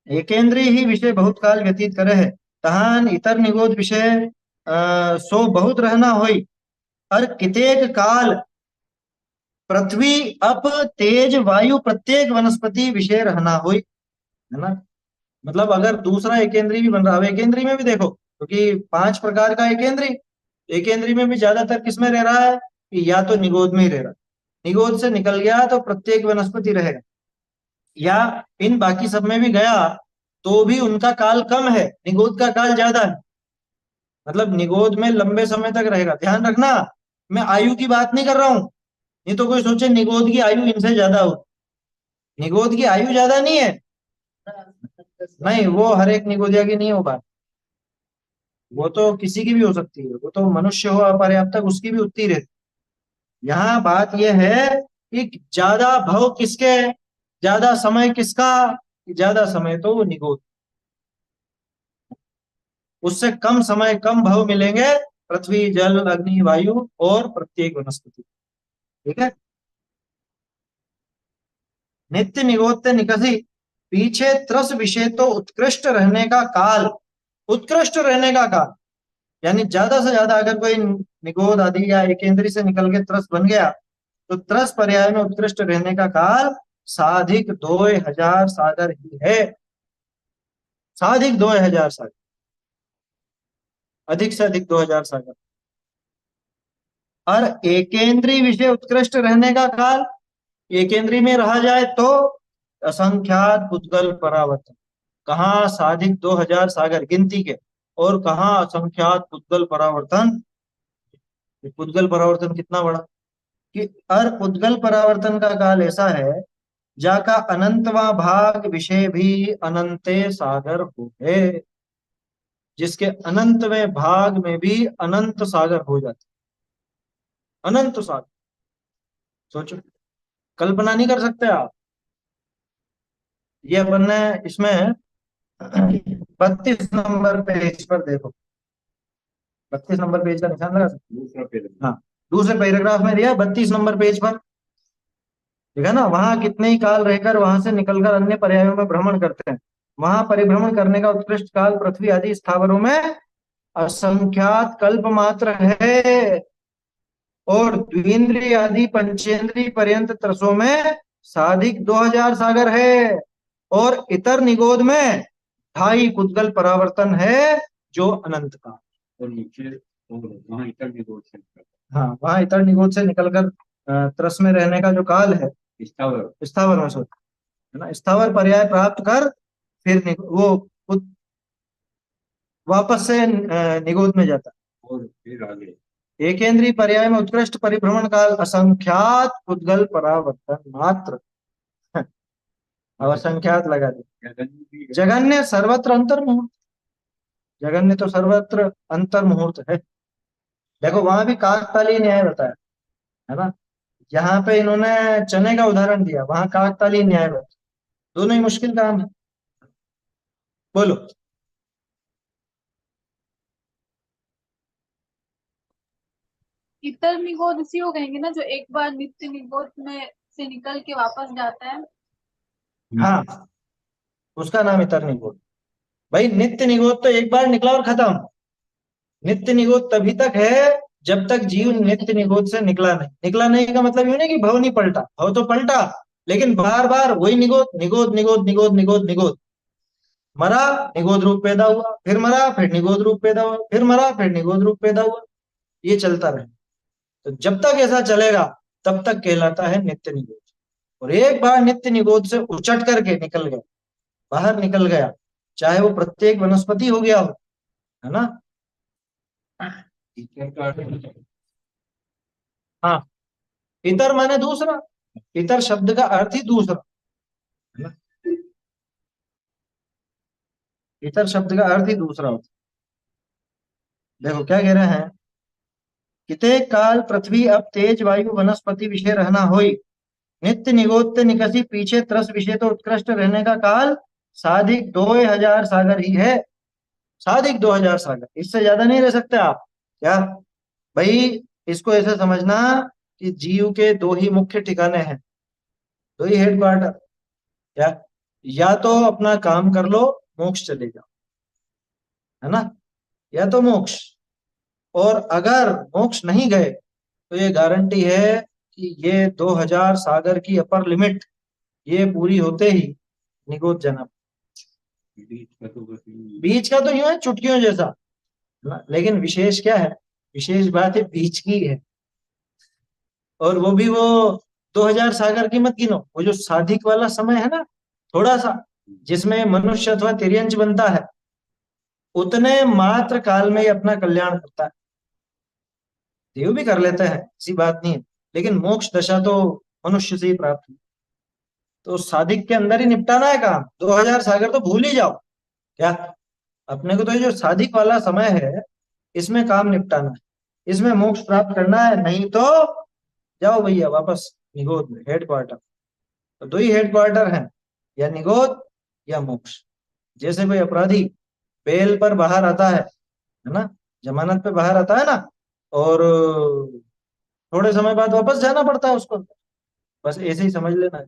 एकेंद्रीय ही विषय बहुत काल व्यतीत करे है, तहान इतर निगोद विषय सो बहुत रहना होई। और कितेक काल पृथ्वी अप तेज वायु प्रत्येक वनस्पति विषय रहना होई, है ना। मतलब अगर दूसरा एकेंद्री भी बन रहा है, एकेंद्री में भी देखो, क्योंकि 5 प्रकार का एकेंद्री, एकेंद्री में भी ज्यादातर किसमें रह रहा है? कि या तो निगोद में ही रह रहा है, निगोद से निकल गया तो प्रत्येक वनस्पति रहेगा, या इन बाकी सब में भी गया तो भी उनका काल कम है, निगोद का काल ज्यादा है। मतलब निगोद में लंबे समय तक रहेगा। ध्यान रखना, मैं आयु की बात नहीं कर रहा हूं, नहीं तो कोई सोचे निगोद की आयु इनसे ज्यादा हो। निगोद की आयु ज्यादा नहीं है, नहीं, वो हर एक निगोदिया की नहीं हो बात। वो तो किसी की भी हो सकती है, वो तो मनुष्य हो अपर्याप्तक उसकी भी उतनी रहती। यहाँ बात यह है कि ज्यादा भव किसके, ज्यादा समय किसका, ज्यादा समय तो वो निगोद, उससे कम समय कम भव मिलेंगे पृथ्वी जल अग्नि वायु और प्रत्येक वनस्पति। ठीक है। नित्य निगोत्य निकसी, पीछे त्रस विषय तो उत्कृष्ट रहने का काल, उत्कृष्ट रहने का काल, यानी ज्यादा से ज्यादा अगर कोई निगोद आदि या एकेंद्री से निकल के त्रस बन गया तो त्रस पर्याय में उत्कृष्ट रहने का काल साधिक 2000 सागर ही है। साधिक 2000 सागर, अधिक से अधिक 2000 सागर। और एकेंद्री विषय उत्कृष्ट रहने का काल, एकेंद्री में रहा जाए तो असंख्यात पुद्गल परावर्तन, कहाँ साधिक 2000 सागर गिनती के, और कहाँ असंख्यात पुद्गल परावर्तन। पुद्गल परावर्तन कितना बड़ा कि हर पुद्गल परावर्तन का काल ऐसा है जाका अनंतवा भाग विषय भी अनंते सागर हो है, जिसके अनंतवें भाग में भी अनंत सागर हो जाते, अनंत सागर। सोचो, कल्पना नहीं कर सकते आप। ये अपन ने इसमें 32 नंबर पेज पर देखो, 32 नंबर पेज का निशान लगा सकते। दूसरा पेज। हाँ, दूसरे पैराग्राफ में दिया 32 नंबर पेज पर, ठीक है ना। वहां कितने ही काल रहकर वहां से निकलकर अन्य पर्यायों में भ्रमण करते हैं, वहां परिभ्रमण करने का उत्कृष्ट काल पृथ्वी आदि स्थावरों में असंख्यात कल्प मात्र है, और द्विंद्रिय आदि पंचेंद्रिय पर्यंत त्रसों में साधिक 2000 सागर है, और इतर निगोद में 2.5 पुद्गल परावर्तन है जो अनंत का। और नीचे वहाँ इतर निगोद से हाँ, वहां इतर निगोद से निकलकर त्रस में रहने का जो काल है, स्थावर स्थावर में सोच है ना, स्थावर पर्याय प्राप्त कर फिर वो वापस से निगोद में जाता। और फिर आगे एकेंद्रीय पर्याय में उत्कृष्ट परिभ्रमण काल असंख्यात पुद्गल परावर्तन मात्र। अब असंख्यात लगा दे। जगन्य जगन्य सर्वत्र अंतर मुहूर्त, जगन्य तो सर्वत्र अंतर मुहूर्त है। देखो वहां भी काकतालीय न्याय बताया है ना, यहाँ पे इन्होंने चने का उदाहरण दिया, वहां काकतालीय न्याय बताया, दोनों ही मुश्किल काम है। बोलो। इतर निगोद इसी को कहेंगे ना, जो एक बार नित्य निगोद में से निकल के वापस जाता है। हाँ, उसका नाम इतर निगोद। भाई नित्य निगोद तो एक बार निकला और खत्म, नित्य निगोद तभी तक है जब तक जीव नित्य निगोद से निकला नहीं। निकला नहीं का मतलब यूं नहीं कि भव नहीं पलटा, भव तो पलटा, लेकिन बार बार वही निगोद निगोद निगोद निगोद निगोद निगोद। मरा, निगोद रूप पैदा हुआ, फिर मरा, फिर निगोद रूप पैदा हुआ, फिर मरा, फिर निगोद रूप पैदा हुआ, ये चलता रहे। तो जब तक ऐसा चलेगा तब तक कहलाता है नित्य निगोद। और एक बार नित्य निगोद से उचट करके निकल गया, बाहर निकल गया, चाहे वो प्रत्येक वनस्पति हो गया हो, है ना। इतर का अर्थ हाँ, इतर माने दूसरा, इतर शब्द का अर्थ ही दूसरा है ना, इतर शब्द का अर्थ ही दूसरा होता है। देखो क्या कह रहे हैं, किते काल पृथ्वी अब तेज वायु वनस्पति विषय रहना होई, नित्य निगोत्य निकसी पीछे त्रस विषय तो उत्कृष्ट रहने का काल साधिक 2000 सागर ही है। साधिक 2000 सागर, इससे ज्यादा नहीं रह सकते आप क्या। भाई इसको ऐसे समझना कि जीव के दो ही मुख्य ठिकाने हैं, दो ही हेडक्वार्टर, क्या, या तो अपना काम कर लो मोक्ष चले जाओ, है ना, या तो मोक्ष। और अगर मोक्ष नहीं गए तो ये गारंटी है कि ये 2000 सागर की अपर लिमिट ये पूरी होते ही निगोद जन्म। बीच का तो बस बीच का तो यूं है चुटकियों जैसा, है ना? लेकिन विशेष क्या है, विशेष बात है बीच की है। और वो भी वो 2000 सागर की मत गिनो, वो जो साधिक वाला समय है ना, थोड़ा सा जिसमें मनुष्य अथवा तिर्यंच बनता है, उतने मात्र काल में ही अपना कल्याण करता है। देव भी कर लेते हैं, ऐसी बात नहीं है, लेकिन मोक्ष दशा तो मनुष्य से ही प्राप्त हुई। तो साधिक के अंदर ही निपटाना है काम, 2000 सागर तो भूल ही जाओ क्या। अपने को तो ये जो साधिक वाला समय है इसमें काम निपटाना है, इसमें मोक्ष प्राप्त करना है, नहीं तो जाओ भैया वापस निगोद में, हेड क्वार्टर। तो दो ही हेड क्वार्टर हैं, या निगोद या मोक्ष। जैसे कोई अपराधी बेल पर बाहर आता है ना, जमानत पे बाहर आता है ना, और थोड़े समय बाद वापस जाना पड़ता है उसको, बस ऐसे ही समझ लेना है।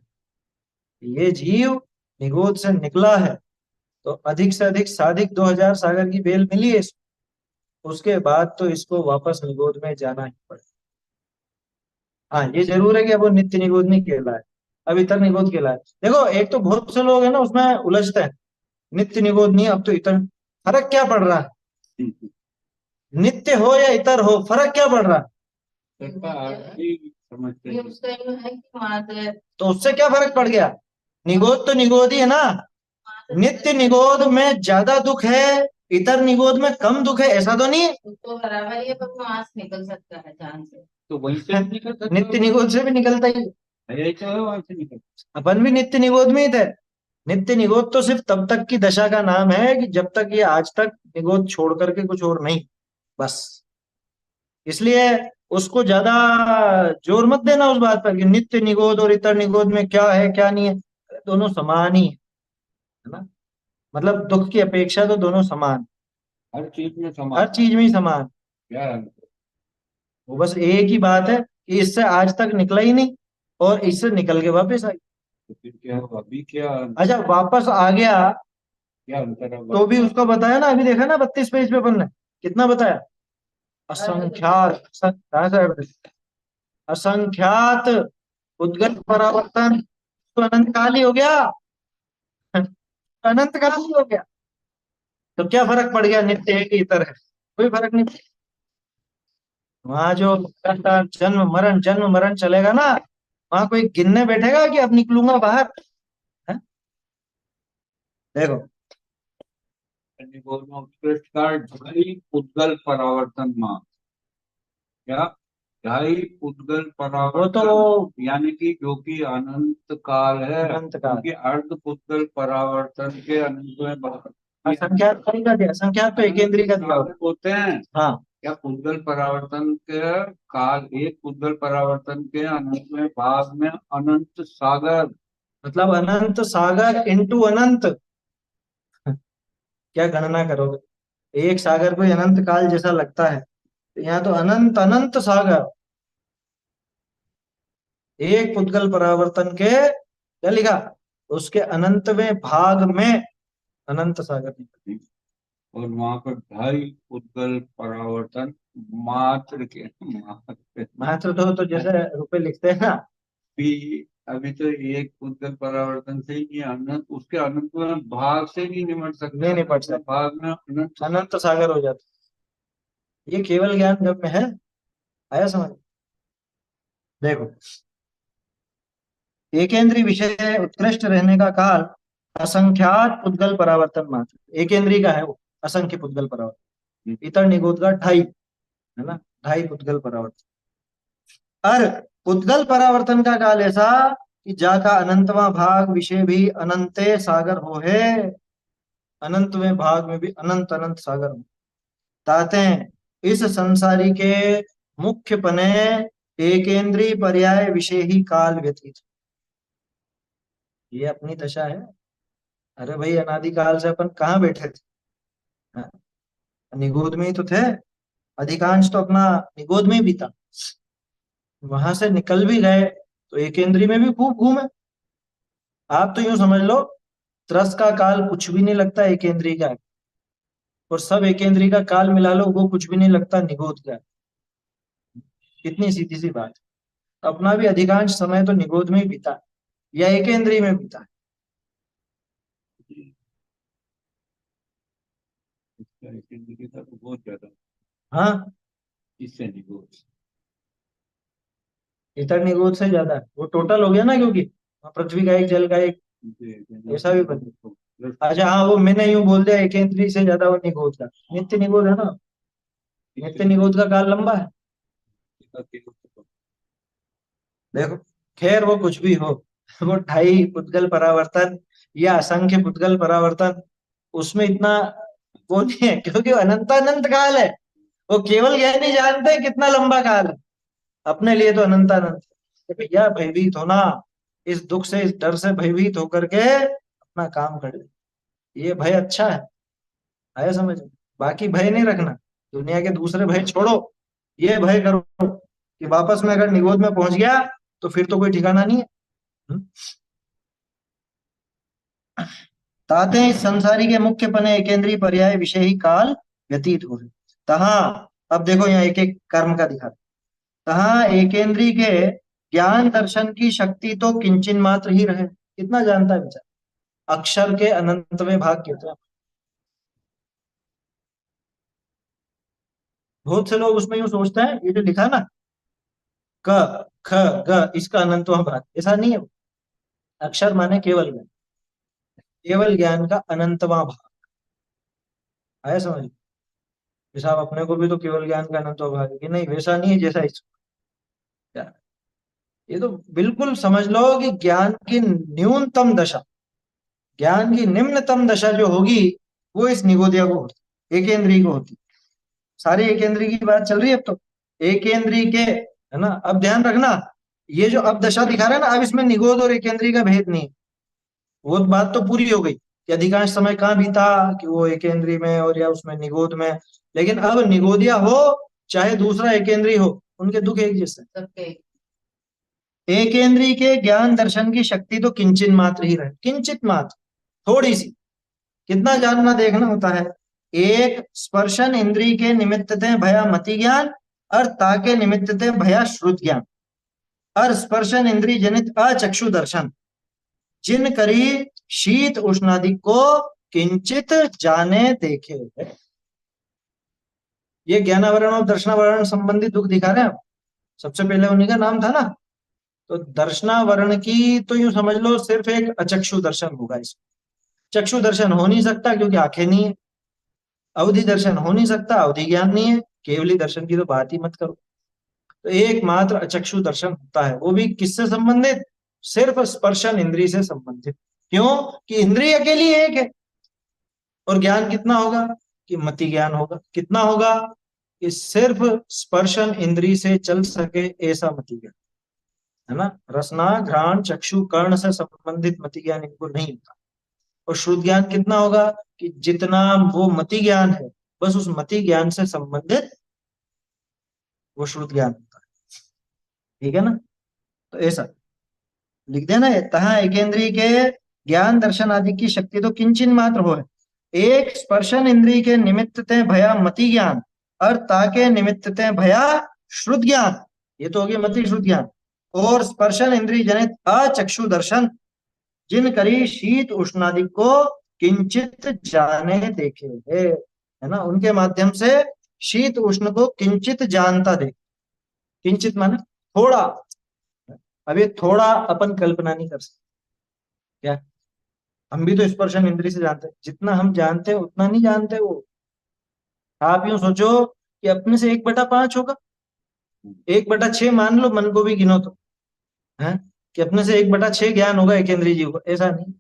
ये जीव निगोद से निकला है तो अधिक से अधिक साधिक 2000 सागर की बेल मिली है इसको, उसके बाद तो इसको वापस निगोद में जाना ही पड़ेगा। हाँ ये जरूर है कि अब वो नित्य निगोद नहीं कहला है, अब इतर निगोद कहला है। देखो एक तो बहुत से लोग है ना उसमें उलझते हैं, नित्य निगोद नहीं अब तो इतर। फर्क क्या पड़ रहा है, नित्य हो या इतर हो, फर्क क्या पड़ रहा है? सबका अर्थ ही समझते ये हैं। उसका जो है कि वहाँ से तो उससे क्या फर्क पड़ गया, निगोद तो निगोद ही है ना। नित्य निगोद में ज्यादा दुख है, इतर निगोद में कम दुख है, ऐसा तो नहीं है। उसको बराबर ही है, पर वो वहाँ से निकल सकता है जान से। तो वहीं से भी निकल सकते नित्य निगोद से भी निकलता ही है। यही तो है, वहां से निकल। अपन भी नित्य निगोद में ही थे। नित्य निगोद तो सिर्फ तब तक की दशा का नाम है कि जब तक ये आज तक निगोद छोड़ करके कुछ और नहीं, बस। इसलिए उसको ज्यादा जोर मत देना उस बात पर कि नित्य निगोद और इतर निगोद में क्या है क्या नहीं है। दोनों समान ही है ना, मतलब दुख की अपेक्षा तो दोनों समान, हर चीज में हर समान चीज में ही समान। क्या है। वो बस एक ही बात है कि इससे आज तक निकला ही नहीं और इससे निकल के वापस आई। तो फिर क्या हुआ, अभी क्या अच्छा वापस आ गया क्या अंतर है? तो भी उसको बताया ना, अभी देखा ना 32 पेज पे अपन ने कितना बताया, असंख्यात कहाँ से है? असंख्यात उद्गत परावर्तन, तो अनंत काल ही हो गया, अनंत काल ही हो गया। तो क्या फर्क पड़ गया, नित्य है कि इतर है, कोई फर्क नहीं। वहां जो लगातार जन्म मरण चलेगा ना, वहां कोई गिनने बैठेगा कि अब निकलूंगा बाहर है? देखो निगोद में उत्कृष्ट का ढाई उद्गल परावर्तन मान, क्या ढाई उद्गल वो परावर्तन, तो यानी कि जो कि अनंत काल है, अनंत काल, क्योंकि अर्ध उद्गल परावर्तन के अनंत में असंख्यात का ही का दिया, असंख्यात तो एकेंद्रीय का दिया होगा। होते हैं। हाँ क्या उद्गल परावर्तन के काल, एक उद्गल परावर्तन के अनंत में भाग में अनंत सागर, मतलब अनंत सागर इंटू अनंत, क्या गणना करोगे, एक सागर को ही अनंत काल जैसा लगता है, तो यहाँ तो अनंत अनंत सागर, एक पुद्गल परावर्तन के क्या लिखा, उसके अनंतवें भाग में अनंत सागर निकल। और वहां पर ढाई उद्गल परावर्तन मात्र के मात्र मात्र तो जैसे रुपए लिखते हैं ना, भी, अभी तो एक उद्गल परावर्तन से ही अनंत, उसके अनंत में भाग से नहीं निमट सकता, नहीं निपट सकता, भाग में अनंत अनंत सागर हो जाता। ये केवल ज्ञान जब में है, आया समझ। देखो एकेंद्रीय विषय उत्कृष्ट रहने का काल असंख्यात पुद्गल परावर्तन मात्र, एकेंद्रीय का है वो असंख्य पुद्गल परावर्तन, इतर निगोद का ढाई है ना, ढाई पुद्गल परावर्तन। और पुद्गल परावर्तन का काल ऐसा कि जाका अनंतवा भाग विषय भी अनंते सागर हो है, अनंत में भाग में भी अनंत अनंत सागर हो। ताते इस संसारी के मुख्य पने एकेंद्रीय पर्याय विषय ही काल व्यतीत, ये अपनी दशा है। अरे भाई अनादिकाल से अपन कहाँ बैठे थे, हाँ, निगोद में ही तो थे, अधिकांश तो अपना निगोद में ही बीता, वहां से निकल भी गए तो एकेंद्रीय में भी खूब घूमे। आप तो यूं समझ लो त्रस का काल कुछ भी नहीं लगता एकेंद्रीय का है, और सब एकेंद्रीय का काल मिला लो वो कुछ भी नहीं लगता निगोद का है। कितनी सीधी सी बात है। अपना भी अधिकांश समय तो निगोद में ही बीता या एकेंद्रीय में बीता। इसका एक था तो बहुत ज्यादा, हाँ इससे निगोद इतर निगोद से ज्यादा है। वो टोटल हो गया ना, क्योंकि पृथ्वी का एक जल का एक, ऐसा भी बन। अच्छा हाँ वो मैंने यूं बोल दिया एकेंद्रीय से ज्यादा वो निगोद का, नित्य निगोद है ना, नित्य निगोद का काल लंबा है। देखो खैर वो कुछ भी हो, वो ढाई पुद्गल परावर्तन या असंख्य पुद्गल परावर्तन, उसमें इतना वो नहीं है, क्योंकि वो अनंतानंत काल है। वो केवल ज्ञानी जानते हैं कितना लंबा काल है, अपने लिए तो अनंतानंत है। तो भैया भयभीत होना, इस दुख से इस डर से भयभीत होकर के अपना काम कर ले, ये भय अच्छा है समझ में। बाकी भय नहीं रखना, दुनिया के दूसरे भय छोड़ो, ये भय करो कि वापस में अगर निगोद में पहुंच गया तो फिर तो कोई ठिकाना नहीं है। हम्म? ताते इस संसारी के मुख्य पने एकेंद्रीय पर्याय विषय ही काल व्यतीत हो रहे तहा। अब देखो यहाँ एक एक कर्म का दिखा, तहा एकेंद्रीय के ज्ञान दर्शन की शक्ति तो किंचन मात्र ही रहे। कितना जानता है बेचारा, अक्षर के अनंतवें भाग कहते हैं। बहुत से लोग उसमें यूं सोचते हैं, ये जो लिखा ना क ख ग, इसका अनंतवां भाग, ऐसा नहीं है। अक्षर माने केवल ज्ञान, केवल ज्ञान का अनंतवां भाग आया समझ में? जैसा आप अपने को भी तो केवल ज्ञान का अनंतवां भाग है कि नहीं, वैसा नहीं है जैसा इसको। ये तो बिल्कुल समझ लो कि ज्ञान की न्यूनतम दशा, ज्ञान की निम्नतम दशा जो होगी वो इस निगोदिया को होती, एकेंद्रीय को होती। सारी एकेंद्रीय की बात चल रही है अब तो, एकेंद्रीय के, है ना। अब ध्यान रखना, ये जो अब दशा दिखा रहा है ना, अब इसमें निगोद और एकेंद्रीय का भेद नहीं है। वो बात तो पूरी हो गई कि अधिकांश समय कहाँ बीता, कि वो एकेंद्रीय में और या उसमें निगोद में। लेकिन अब निगोदिया हो चाहे दूसरा एकेंद्रीय हो, उनके दुख एक जैसे। सबके एकेंद्रीय के ज्ञान दर्शन की शक्ति तो किंचित मात्र ही रहे, किंचित मात्र, थोड़ी सी। कितना जानना देखना होता है, एक स्पर्शन इंद्रिय के निमित्त ते भया मति ज्ञान, और ताके निमित्त ते भया श्रुत ज्ञान, और स्पर्शन इंद्रिय जनित अचक्षु दर्शन, जिन करी शीत उष्णादि को किंचित जाने देखे है। ये ज्ञानावरण और दर्शनावरण संबंधी दुख दिखा रहे हैं। सबसे पहले उन्हीं का नाम था ना, तो दर्शनावरण की तो यूं समझ लो सिर्फ एक अचक्षु दर्शन होगा इसमें। चक्षु दर्शन हो नहीं सकता क्योंकि आंखें नहीं है, अवधि दर्शन हो नहीं सकता, अवधि ज्ञान नहीं है, केवली दर्शन की तो बात ही मत करो। तो एकमात्र अचक्षु दर्शन होता है, वो भी किससे संबंधित, सिर्फ स्पर्शन इंद्रिय से संबंधित। क्यों कि इंद्रिय अकेली एक है। और ज्ञान कितना होगा, कि मति ज्ञान होगा। कितना होगा, कि सिर्फ स्पर्शन इंद्रिय से चल सके ऐसा मति ज्ञान, है ना। रसना घ्राण चक्षु कर्ण से संबंधित मति ज्ञान इनको नहीं होता। और श्रुत ज्ञान कितना होगा, कि जितना वो मति ज्ञान है बस उस मति ज्ञान से संबंधित वो श्रुत ज्ञान होता है। ठीक है ना, तो ऐसा लिख देना है, तहा एकेंद्रीय के ज्ञान दर्शन आदि की शक्ति तो किंचिन मात्र हो, एक स्पर्शन इंद्रिय के निमित्त ते भया मति ज्ञान, और ताके निमित्त ते भया श्रुत ज्ञान, ये तो हो गया मति श्रुत ज्ञान। और स्पर्शन इंद्रिय जनित अचक्षु दर्शन, जिन करी शीत उष्णादि को किंचित जाने देखे है ना, उनके माध्यम से शीत उष्ण को किंचित जानता देखे। किंचित माने थोड़ा, अब ये थोड़ा अपन कल्पना नहीं कर सकते क्या। हम भी तो स्पर्शन इंद्रिय से जानते हैं, जितना हम जानते हैं उतना नहीं जानते वो। आप यूं सोचो कि अपने से 1/5 होगा, 1/6 मान लो, मन को भी गिनो तो, है कि अपने से 1/6 ज्ञान होगा एक इंद्रिय जीव को, ऐसा नहीं,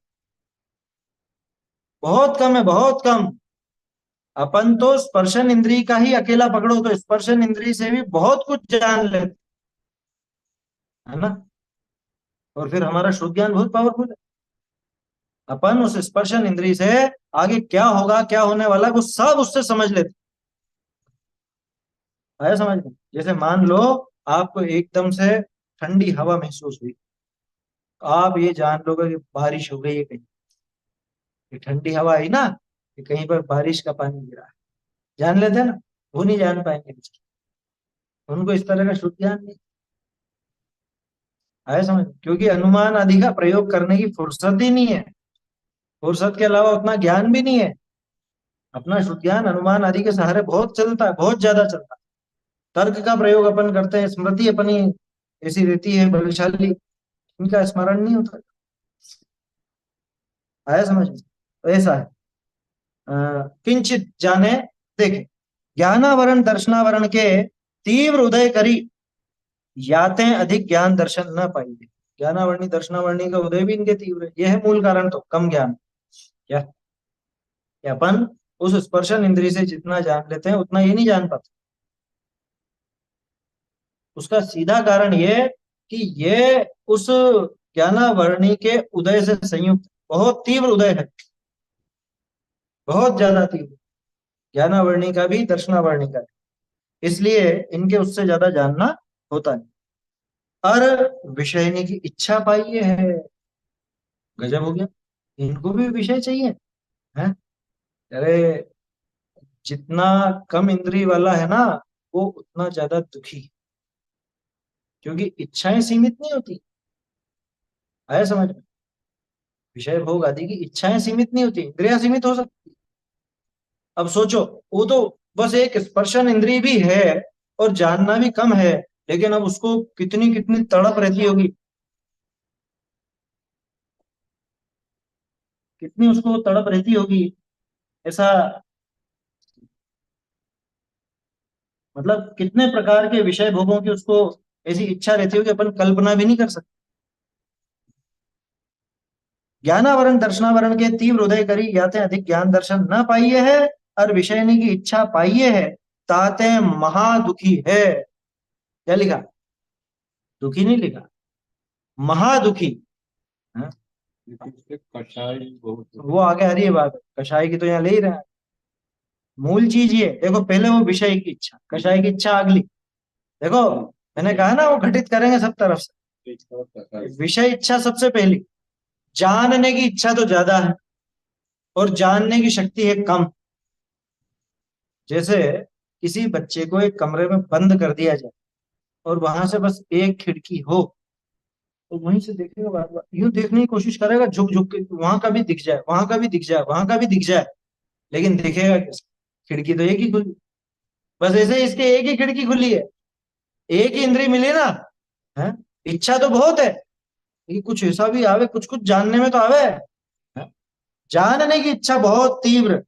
बहुत कम है, बहुत कम। अपन तो स्पर्शन इंद्रिय का ही अकेला पकड़ो तो स्पर्शन इंद्रिय से भी बहुत कुछ जान लेते, है ना। और फिर हमारा शुद्ध ज्ञान बहुत पावरफुल है। अपन उस स्पर्शन इंद्रिय से आगे क्या होगा, क्या होने वाला है, वो सब उससे समझ लेते। आया समझ में? जैसे मान लो आपको एकदम से ठंडी हवा महसूस हुई, तो आप ये जान लोगे कि बारिश हो गई है कहीं। ये ठंडी हवा आई ना, कि कहीं पर बारिश का पानी गिरा है, जान लेते हैं ना। वो नहीं जान पाएंगे बेचारे, उनको इस तरह का शुद्ध ज्ञान नहीं आया समझ में? क्योंकि अनुमान आदि का प्रयोग करने की फुर्सत ही नहीं है, फुर्सत के अलावा उतना ज्ञान भी नहीं है। अपना शुद्ध ज्ञान अनुमान आदि के सहारे बहुत चलता है, बहुत ज्यादा चलता है। तर्क का प्रयोग अपन करते हैं, स्मृति अपनी ऐसी रहती है बलशाली, इनका स्मरण नहीं होता। आया समझ में? तो ऐसा है, किंचित जाने देखे, ज्ञानावरण दर्शनावरण के तीव्र उदय करी, याते अधिक ज्ञान दर्शन न पाएंगे। ज्ञानावरणी दर्शनावरणी का उदय भी इनके तीव्र है, यह है मूल कारण। तो कम ज्ञान क्या, कि अपन उस स्पर्शन इंद्रिय से जितना जान लेते हैं उतना ये नहीं जान पाते। उसका सीधा कारण ये कि ये उस ज्ञानावर्णी के उदय से संयुक्त बहुत तीव्र उदय है, बहुत ज्यादा तीव्र, ज्ञानावर्णी का भी दर्शनावर्णी का भी। इसलिए इनके उससे ज्यादा जानना होता नहीं। और विषयनी की इच्छा पाई है, गजब हो गया, इनको भी विषय चाहिए है। अरे जितना कम इंद्रिय वाला है ना वो उतना ज्यादा दुखी, क्योंकि इच्छाएं सीमित नहीं होती। आया समझ में? विषय भोग आदि की इच्छाएं सीमित नहीं होती, इंद्रियां सीमित हो सकती। अब सोचो, वो तो बस एक स्पर्शन इंद्रिय भी है और जानना भी कम है, लेकिन अब उसको कितनी कितनी तड़प रहती होगी, कितनी उसको तड़प रहती होगी। ऐसा मतलब कितने प्रकार के विषय भोगों की उसको ऐसी इच्छा रहती होगी, अपन कल्पना भी नहीं कर सकते। ज्ञानावरण दर्शनावरण के तीव्र उदय करी ज्ञाते अधिक ज्ञान दर्शन न पाइये है, और विषयनी की इच्छा पाइये है, ताते महादुखी है। क्या लिखा? दुखी नहीं लिखा, महादुखी। हाँ? इससे कषाय बहुत वो आगे आ रही है बात, कषाय की तो यहाँ ले ही रहा है। मूल चीज ये देखो, पहले वो विषय की इच्छा, कषाय की इच्छा अगली। देखो मैंने कहा ना वो घटित करेंगे सब तरफ से। विषय इच्छा सबसे पहली, जानने की इच्छा तो ज्यादा है और जानने की शक्ति है कम। जैसे किसी बच्चे को एक कमरे में बंद कर दिया जाए और वहां से बस एक खिड़की हो, तो वहीं से देखेगा, बार बार यूं देखने की कोशिश करेगा, झुक झुक के, वहां का भी दिख जाए, वहां का भी दिख जाए, वहां का भी दिख जाए, लेकिन दिखेगा कैसे? खिड़की तो एक ही खुली। बस ऐसे इसके एक ही खिड़की खुली है, एक ही इंद्रिय मिली ना है। इच्छा तो बहुत है कि कुछ ऐसा भी आवे, कुछ कुछ जानने में तो आवे है? जानने की इच्छा बहुत तीव्र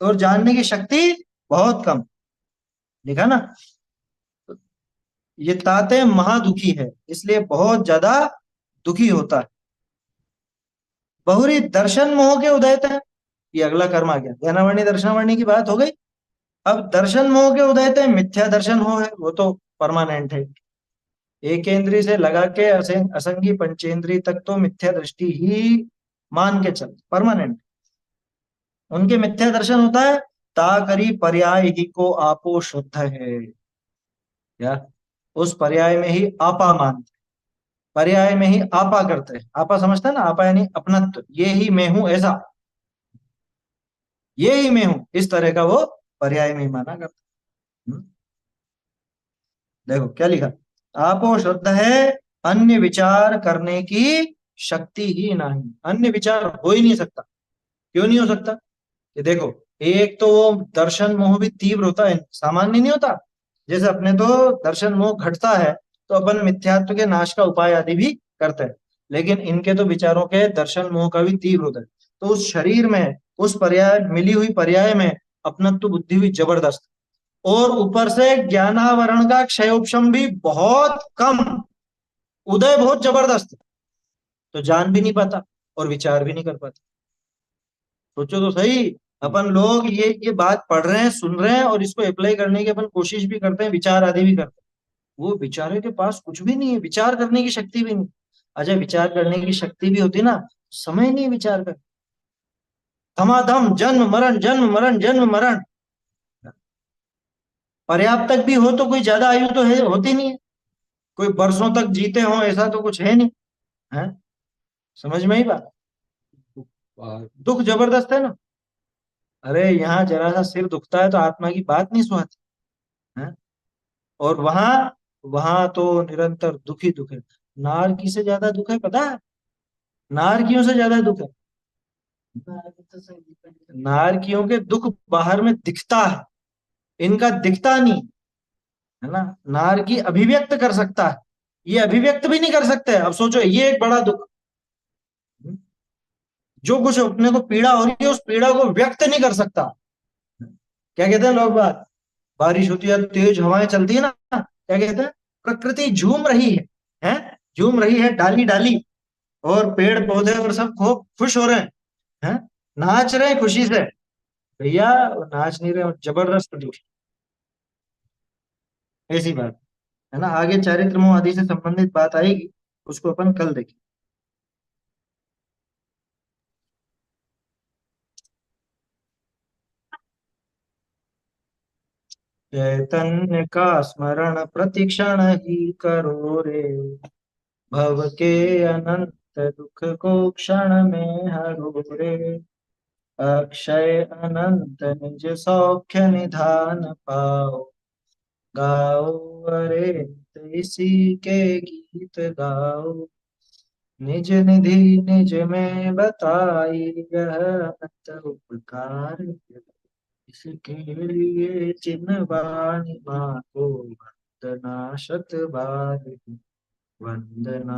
और जानने की शक्ति बहुत कम, लिखा ना। ये ताते महादुखी है, इसलिए बहुत ज्यादा दुखी होता है। बहुरी दर्शन मोह के उदयत है, ये अगला कर्म आ गया। ज्ञानावर्णी दर्शनावर्णी की बात हो गई। अब दर्शन मोह के उदयत है, मिथ्या दर्शन हो है, वो तो परमानेंट है। एक इंद्रिय से लगा के असंगी पंचेंद्रिय तक तो मिथ्या दृष्टि ही मान के चल, परमानेंट। उनके मिथ्या दर्शन होता है। ताकरी पर्याय ही को आपो शुद्ध है, या उस पर्याय में ही आपा मानते, पर्याय में ही आपा करते हैं। आपा समझता है ना, आपा यानी अपनत्व, ये ही मैं हूं ऐसा, ये ही मैं हूं, इस तरह का वो पर्याय में ही माना करता। देखो क्या लिखा, आपो शुद्ध है, अन्य विचार करने की शक्ति ही नहीं, अन्य विचार हो ही नहीं सकता। क्यों नहीं हो सकता? कि देखो, एक तो वो दर्शन मोह भी तीव्र होता है, सामान्य नहीं होता। जैसे अपने तो दर्शन मोह घटता है तो अपन मिथ्यात्व के नाश का उपाय आदि भी करते हैं, लेकिन इनके तो विचारों के दर्शन मोह का भी तीव्र होता है। तो उस शरीर में, उस पर्याय मिली हुई पर्याय में अपनत्व बुद्धि भी जबरदस्त, और ऊपर से ज्ञानावरण का क्षयोपशम भी बहुत कम, उदय बहुत जबरदस्त, तो जान भी नहीं पाता और विचार भी नहीं कर पाता। सोचो तो सही, अपन लोग ये बात पढ़ रहे हैं, सुन रहे हैं, और इसको अप्लाई करने की अपन कोशिश भी करते हैं, विचार आदि भी करते हैं। वो बेचारे के पास कुछ भी नहीं है, विचार करने की शक्ति भी नहीं। अच्छा, विचार करने की शक्ति भी होती ना, समय नहीं विचार कर, धमाधम जन्म मरण जन्म मरण जन्म मरण। पर्याप्त तक भी हो तो कोई ज्यादा आयु तो है होती नहीं है, कोई बरसों तक जीते हो ऐसा तो कुछ है नहीं है। समझ में ही बात, दुख जबरदस्त है ना। अरे यहाँ जरा सा सिर दुखता है तो आत्मा की बात नहीं सुहाती है, और वहां वहां तो निरंतर दुखी दुख है। नारकी से ज्यादा दुख है, पता है? नारकियों से ज्यादा दुख है। नारकियों के दुख बाहर में दिखता है, इनका दिखता नहीं है ना। नारकी अभिव्यक्त कर सकता है, ये अभिव्यक्त भी नहीं कर सकते। अब सोचो, ये एक बड़ा दुख, जो कुछ अपने को पीड़ा हो रही है उस पीड़ा को व्यक्त नहीं कर सकता। क्या कहते हैं लोग बात, बारिश होती है, तेज हवाएं चलती है ना, क्या कहते हैं? प्रकृति झूम रही है, झूम रही है डाली डाली, और पेड़ पौधे और सब खूब खुश हो रहे हैं, नाच रहे हैं खुशी से। भैया वो नाच नहीं रहे और जबरदस्त दिखे, ऐसी बात है ना। आगे चारित्र मोह आदि से संबंधित बात आएगी, उसको अपन कल देखें। चैतन्य का स्मरण प्रतिक्षण ही करो रे, भव के अनंत दुख को क्षण में हरो रे, अक्षय अनंत निज सौख्य निधान पाओ, गाओ अरे इसी के गीत गाओ, निज निधि निज में बताई यह अनंत उपकार, इसके लिए चिन्ह वाणी माँ को वंदना शत बार वंदना।